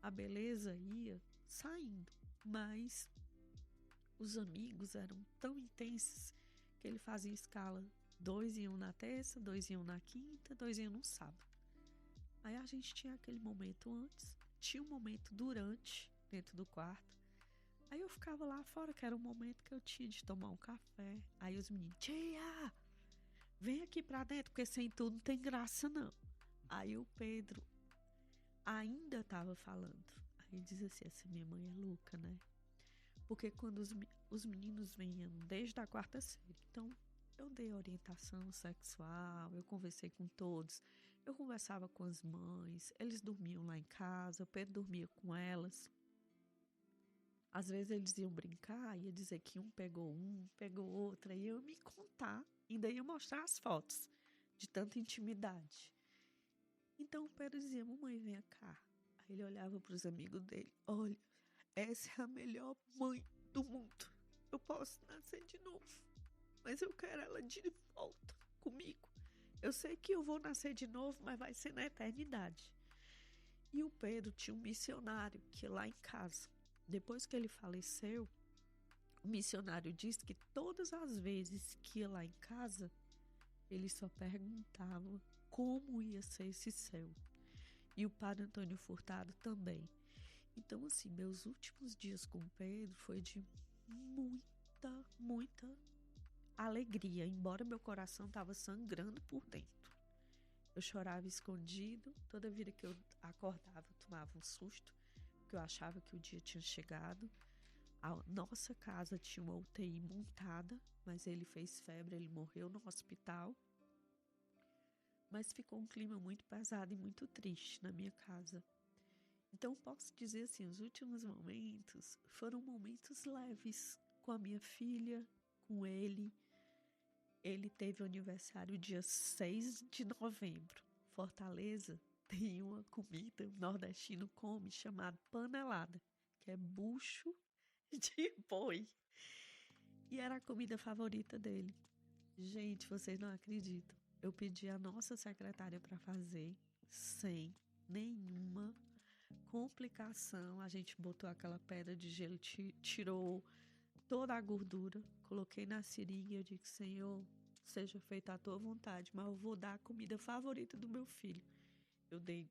A beleza ia saindo, mas os amigos eram tão intensos que ele fazia escala 2 iam na terça, 2 iam na quinta, 2 iam no sábado. Aí a gente tinha aquele momento antes, tinha um momento durante, dentro do quarto. Aí eu ficava lá fora, que era o momento que eu tinha de tomar um café. Aí os meninos, tia, vem aqui pra dentro, porque sem tu não tem graça não. Aí o Pedro ainda tava falando. Aí diz assim, essa minha mãe é louca, né? Porque quando os meninos vinham desde a quarta série, então eu dei orientação sexual, eu conversei com todos, eu conversava com as mães, eles dormiam lá em casa, o Pedro dormia com elas. Às vezes eles iam brincar, ia dizer que um, pegou outra, e eu me contar, ainda ia mostrar as fotos de tanta intimidade. Então o Pedro dizia, mamãe, vem cá. Aí ele olhava para os amigos dele, olha, essa é a melhor mãe do mundo. Eu posso nascer de novo, mas eu quero ela de volta comigo. Eu sei que eu vou nascer de novo, mas vai ser na eternidade. E o Pedro tinha um missionário que lá em casa, depois que ele faleceu, o missionário disse que todas as vezes que ia lá em casa, ele só perguntava como ia ser esse céu. E o padre Antônio Furtado também. Então, assim, meus últimos dias com o Pedro foi de muita alegria, embora meu coração estava sangrando por dentro. Eu chorava escondido, toda vida que eu acordava eu tomava um susto, porque eu achava que o dia tinha chegado. A nossa casa tinha uma UTI montada, mas ele fez febre, ele morreu no hospital. Mas ficou um clima muito pesado e muito triste na minha casa. Então posso dizer assim, os últimos momentos foram momentos leves com a minha filha, com ele. Ele teve o aniversário dia 6 de novembro. Fortaleza tem uma comida, o nordestino come, chamada panelada, que é bucho de boi. E era a comida favorita dele. Gente, vocês não acreditam. Eu pedi a nossa secretária para fazer sem nenhuma complicação. A gente botou aquela pedra de gelo, tirou toda a gordura, coloquei na seringa e eu disse, Senhor, seja feita a tua vontade, mas eu vou dar a comida favorita do meu filho. Eu dei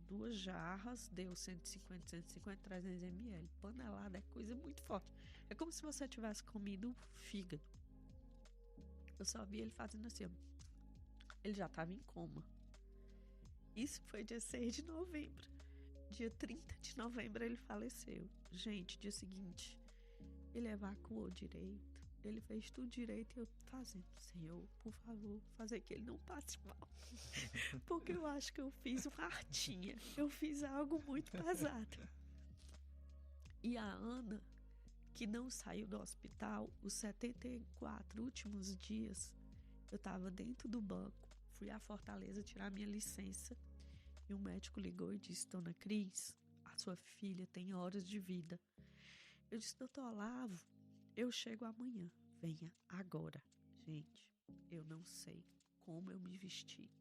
2 jarras, deu 150, 300 ml. Panelada é coisa muito forte. É como se você tivesse comido fígado. Eu só vi ele fazendo assim, ó. Ele já estava em coma. Isso foi dia 6 de novembro. Dia 30 de novembro ele faleceu. Gente, dia seguinte, ele evacuou direito. Ele fez tudo direito e eu fazendo, Senhor, por favor, fazer que ele não passe mal. Porque eu acho que eu fiz uma artinha. Eu fiz algo muito pesado. E a Ana, que não saiu do hospital, os 74 últimos dias, eu estava dentro do banco, fui à Fortaleza tirar minha licença e o médico ligou e disse, Dona Cris, a sua filha tem horas de vida. Eu disse, doutor Olavo, eu chego amanhã, venha agora. Gente, eu não sei como eu me vesti,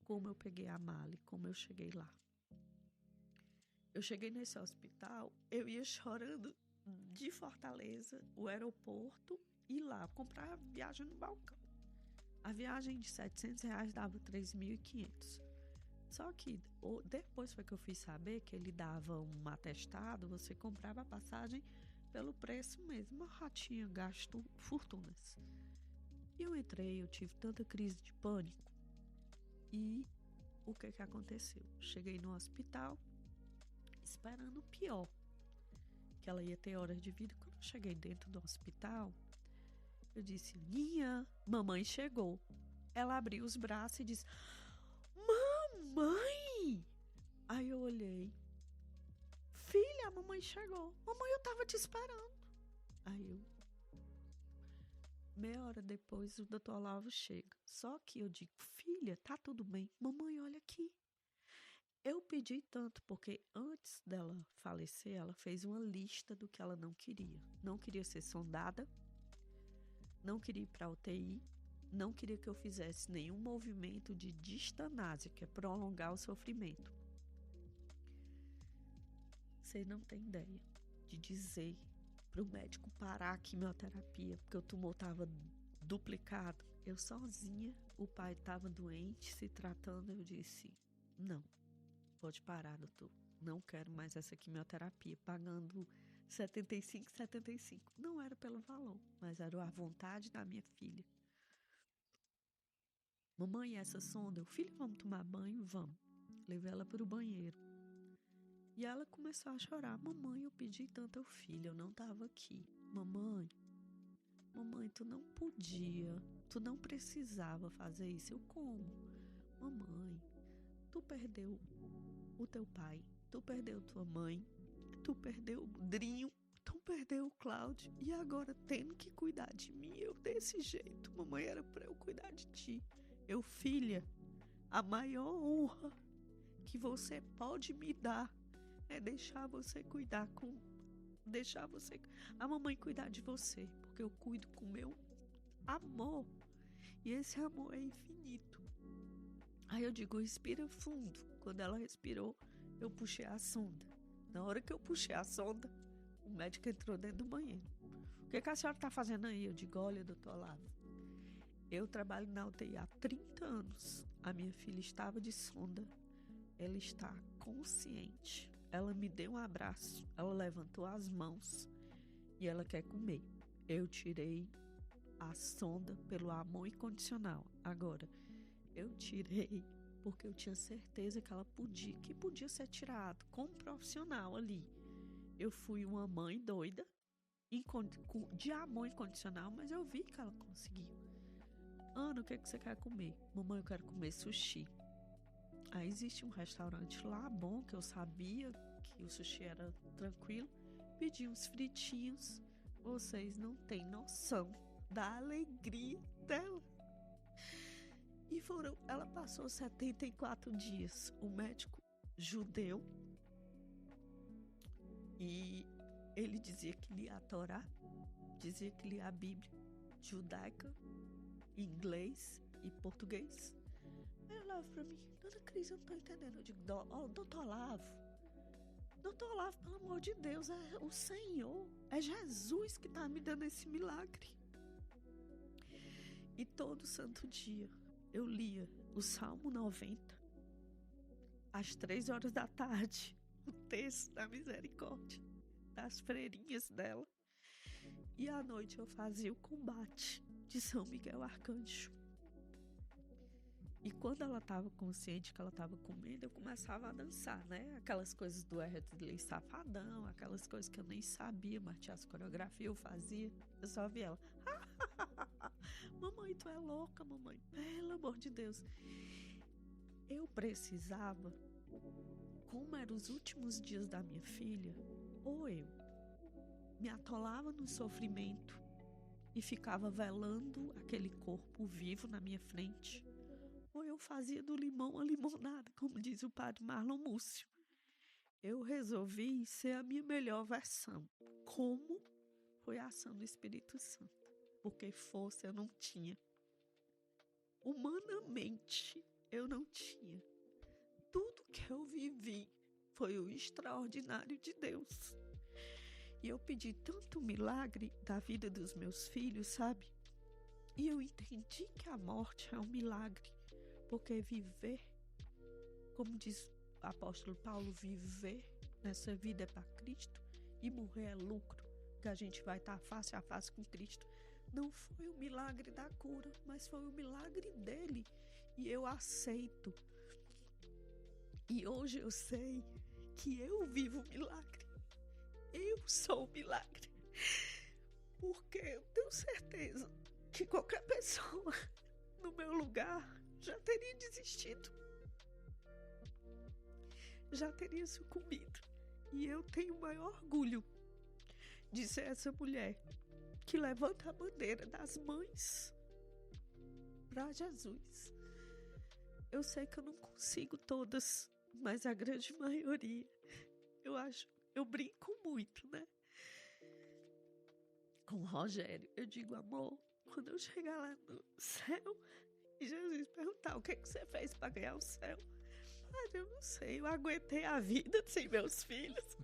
como eu peguei a mala e como eu cheguei lá. Eu cheguei nesse hospital, eu ia chorando de Fortaleza, o aeroporto e lá, comprar a viagem no balcão. A viagem de R$700 dava 3.500. Só que depois foi que eu fui saber que ele dava um atestado, você comprava a passagem pelo preço mesmo. Eu já tinha gasto fortunas. E eu entrei, eu tive tanta crise de pânico. E o que aconteceu? Cheguei no hospital esperando o pior, que ela ia ter horas de vida. Quando eu cheguei dentro do hospital, eu disse, Aninha, mamãe chegou. Ela abriu os braços e disse, mamãe! Aí eu olhei, filha, a mamãe chegou. Mamãe, eu tava te esperando. Aí eu, meia hora depois, o doutor Olavo chega. Só que eu digo, filha, tá tudo bem? Mamãe, olha aqui. Eu pedi tanto, porque antes dela falecer, ela fez uma lista do que ela não queria. Não queria ser sondada, não queria ir para UTI, não queria que eu fizesse nenhum movimento de distanásia, que é prolongar o sofrimento. Você não tem ideia de dizer para o médico parar a quimioterapia, porque o tumor estava duplicado. Eu sozinha, o pai estava doente, se tratando, eu disse, não, pode parar, doutor. Não quero mais essa quimioterapia, pagando 75. Não era pelo valor, mas era a vontade da minha filha. Mamãe, essa sonda, filho, vamos tomar banho? Vamos. Levei ela para o banheiro. E ela começou a chorar. Mamãe, eu pedi tanto ao filho, eu não estava aqui. Mamãe, tu não podia, tu não precisava fazer isso. Eu como? Mamãe, tu perdeu o teu pai, tu perdeu tua mãe, tu perdeu o Drinho, tu perdeu o Cláudio e agora tendo que cuidar de mim, eu desse jeito. Mamãe, era para eu cuidar de ti. Eu, filha, a maior honra que você pode me dar é deixar você cuidar a mamãe cuidar de você, porque eu cuido com meu amor e esse amor é infinito. Aí eu digo, respira fundo. Quando ela respirou, eu puxei a sonda. Na hora que eu puxei a sonda, o médico entrou dentro do banheiro. O que a senhora está fazendo aí? Eu digo, olha, doutor Olavo, eu trabalho na UTI há 30 anos. A minha filha estava de sonda. Ela está consciente. Ela me deu um abraço. Ela levantou as mãos e ela quer comer. Eu tirei a sonda pelo amor incondicional. Agora, eu tirei porque eu tinha certeza que ela podia ser tirado com um profissional ali. Eu fui uma mãe doida, de amor incondicional, mas eu vi que ela conseguiu. Ana, o que você quer comer? Mamãe, eu quero comer sushi. Aí existe um restaurante lá bom, que eu sabia que o sushi era tranquilo. Pedi uns fritinhos. Vocês não têm noção da alegria dela. E ela passou 74 dias. O médico judeu, e ele dizia que lia a Torá, dizia que lia a Bíblia judaica, inglês e português. Aí ela olhava pra mim, dona Cris, eu não tô entendendo. Eu digo, doutor Olavo, pelo amor de Deus, é o Senhor, é Jesus que tá me dando esse milagre. E todo santo dia eu lia o Salmo 90, às 3 horas da tarde, o texto da misericórdia, das freirinhas dela. E à noite eu fazia o combate de São Miguel Arcanjo. E quando ela estava consciente que ela estava comendo, eu começava a dançar, né? Aquelas coisas do Hertley Safadão, aquelas coisas que eu nem sabia, mas tinha as coreografias, eu fazia. Eu só via ela. Mamãe, tu é louca, mamãe. Pelo amor de Deus. Eu precisava, como eram os últimos dias da minha filha, ou eu me atolava no sofrimento e ficava velando aquele corpo vivo na minha frente, ou eu fazia do limão a limonada, como diz o padre Marlon Múcio. Eu resolvi ser a minha melhor versão. Como? Foi a ação do Espírito Santo. Porque força eu não tinha. Humanamente, eu não tinha. Tudo que eu vivi foi o extraordinário de Deus. E eu pedi tanto milagre da vida dos meus filhos, sabe? E eu entendi que a morte é um milagre. Porque viver, como diz o apóstolo Paulo, viver nessa vida é para Cristo e morrer é lucro, que a gente vai estar face a face com Cristo. Não foi o milagre da cura, mas foi o milagre dele. E eu aceito. E hoje eu sei que eu vivo o milagre. Eu sou o milagre. Porque eu tenho certeza que qualquer pessoa no meu lugar já teria desistido. Já teria sucumbido. E eu tenho o maior orgulho de ser essa mulher que levanta a bandeira das mães para Jesus. Eu sei que eu não consigo todas, mas a grande maioria, eu brinco muito, né? Com o Rogério, eu digo, amor, quando eu chegar lá no céu e Jesus perguntar o que você fez para ganhar o céu, eu não sei, eu aguentei a vida sem meus filhos.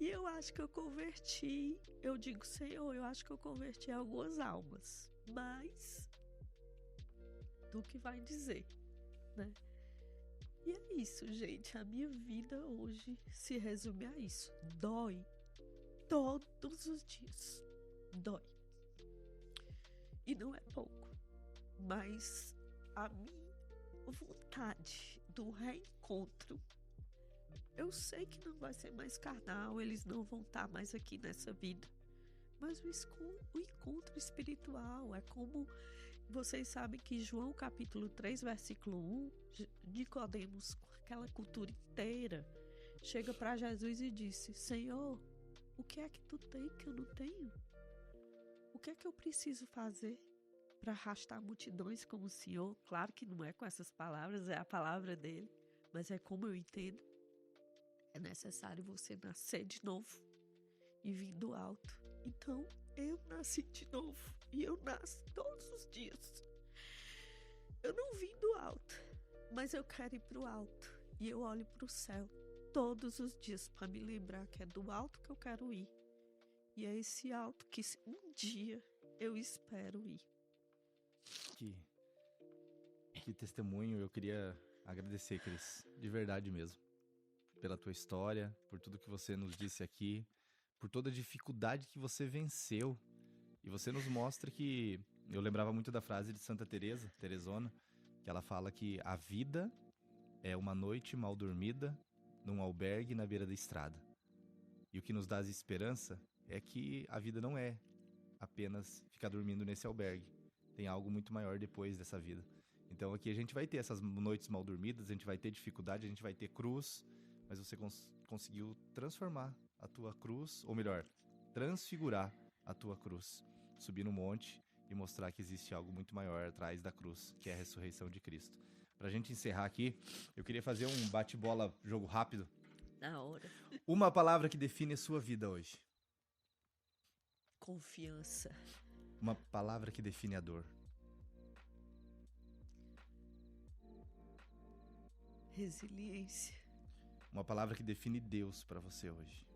E eu acho que eu converti, eu digo, Senhor, eu acho que eu converti algumas almas, mas tu que vai dizer, né? E é isso, gente, a minha vida hoje se resume a isso. Dói todos os dias, dói. E não é pouco, mas a minha vontade do reencontro, eu sei que não vai ser mais carnal, eles não vão estar mais aqui nessa vida, mas o encontro espiritual é como vocês sabem que João capítulo 3 versículo 1, Nicodemos, com aquela cultura inteira, chega para Jesus e disse, Senhor, o que é que tu tem que eu não tenho? O que é que eu preciso fazer para arrastar multidões como o Senhor? Claro que não é com essas palavras, é a palavra dele, mas é como eu entendo. É necessário você nascer de novo e vir do alto. Então, eu nasci de novo e eu nasço todos os dias. Eu não vim do alto, mas eu quero ir para o alto. E eu olho para o céu todos os dias para me lembrar que é do alto que eu quero ir. E é esse alto que um dia eu espero ir. Que testemunho, eu queria agradecer, Cris, de verdade mesmo, pela tua história, por tudo que você nos disse aqui, por toda a dificuldade que você venceu. E você nos mostra que, eu lembrava muito da frase de Santa Teresa, Teresona, que ela fala que a vida é uma noite mal dormida num albergue na beira da estrada. E o que nos dá esperança é que a vida não é apenas ficar dormindo nesse albergue. Tem algo muito maior depois dessa vida. Então aqui a gente vai ter essas noites mal dormidas, a gente vai ter dificuldade, a gente vai ter cruz, mas você conseguiu transformar a tua cruz, ou melhor, transfigurar a tua cruz, subir no monte e mostrar que existe algo muito maior atrás da cruz, que é a ressurreição de Cristo. Pra gente encerrar aqui, eu queria fazer um bate-bola, jogo rápido. Na hora. Uma palavra que define a sua vida hoje. Confiança. Uma palavra que define a dor. Resiliência. Uma palavra que define Deus pra você hoje.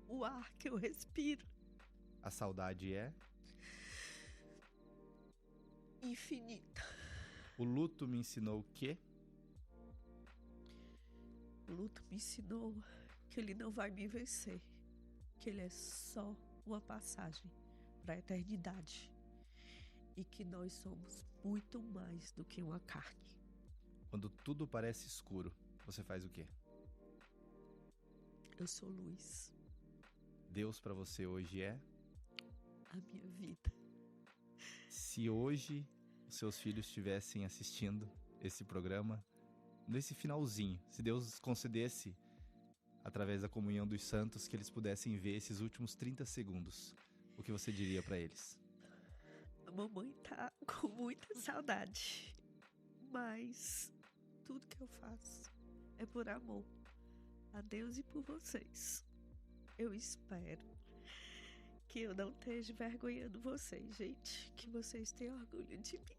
O ar que eu respiro. A saudade é? Infinita. O luto me ensinou o quê? O luto me ensinou que ele não vai me vencer, que ele é só uma passagem para a eternidade e que nós somos muito mais do que uma carne. Quando tudo parece escuro, você faz o quê? Eu sou luz. Deus pra você hoje é? A minha vida. Se hoje os seus filhos estivessem assistindo esse programa, nesse finalzinho, se Deus concedesse, através da comunhão dos santos, que eles pudessem ver esses últimos 30 segundos, o que você diria pra eles? A mamãe tá com muita saudade, mas tudo que eu faço é por amor a Deus e por vocês. Eu espero que eu não esteja envergonhando vocês, gente, que vocês tenham orgulho de mim.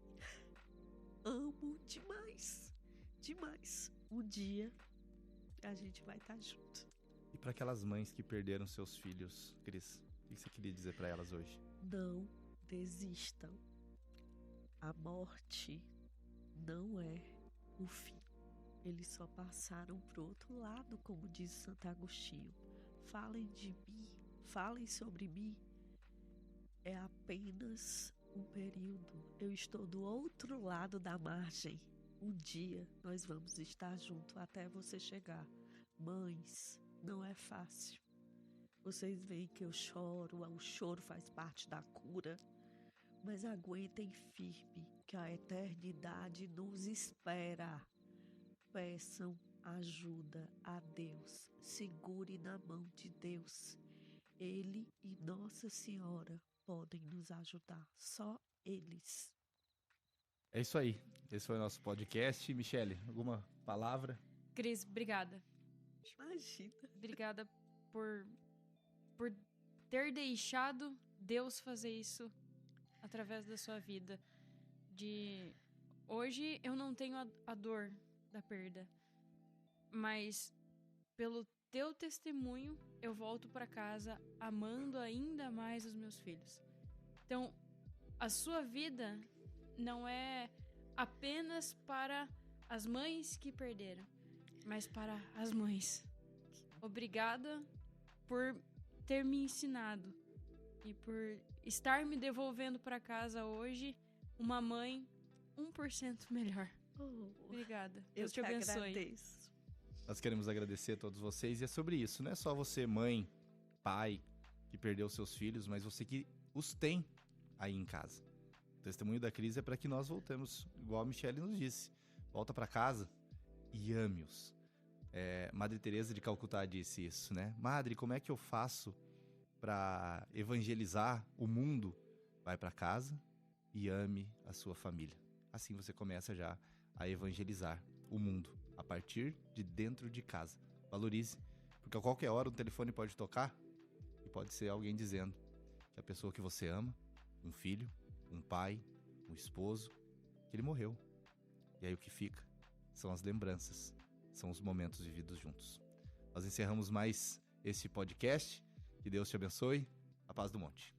Amo demais, demais. Um dia a gente vai estar junto. E para aquelas mães que perderam seus filhos, Cris, o que você queria dizer para elas hoje? Não desistam. A morte não é o fim. Eles só passaram pro outro lado, como diz Santo Agostinho. Falem de mim, falem sobre mim. É apenas um período. Eu estou do outro lado da margem. Um dia nós vamos estar juntos até você chegar. Mães, não é fácil. Vocês veem que eu choro, o choro faz parte da cura. Mas aguentem firme, que a eternidade nos espera. Peçam ajuda a Deus. Segure na mão de Deus. Ele e Nossa Senhora podem nos ajudar. Só eles. É isso aí. Esse foi o nosso podcast. Michele, alguma palavra? Cris, obrigada. Imagina. Obrigada por ter deixado Deus fazer isso através da sua vida. Hoje eu não tenho a dor da perda, mas pelo teu testemunho eu volto para casa amando ainda mais os meus filhos. Então, a sua vida não é apenas para as mães que perderam, mas para as mães. Obrigada por ter me ensinado e por estar me devolvendo para casa hoje uma mãe 1% melhor. Obrigada. Deus te abençoe. Agradeço. Nós queremos agradecer a todos vocês. E é sobre isso, não é só você, mãe, pai, que perdeu seus filhos, mas você que os tem aí em casa. O testemunho da Cris é para que nós voltemos, igual a Michele nos disse. Volta para casa e ame-os. Madre Teresa de Calcutá disse isso, né? Madre, como é que eu faço para evangelizar o mundo? Vai para casa e ame a sua família. Assim você começa já a evangelizar o mundo, a partir de dentro de casa. Valorize, porque a qualquer hora o telefone pode tocar e pode ser alguém dizendo que a pessoa que você ama, um filho, um pai, um esposo, que ele morreu. E aí o que fica são as lembranças, são os momentos vividos juntos. Nós encerramos mais esse podcast. Que Deus te abençoe. A paz do monte.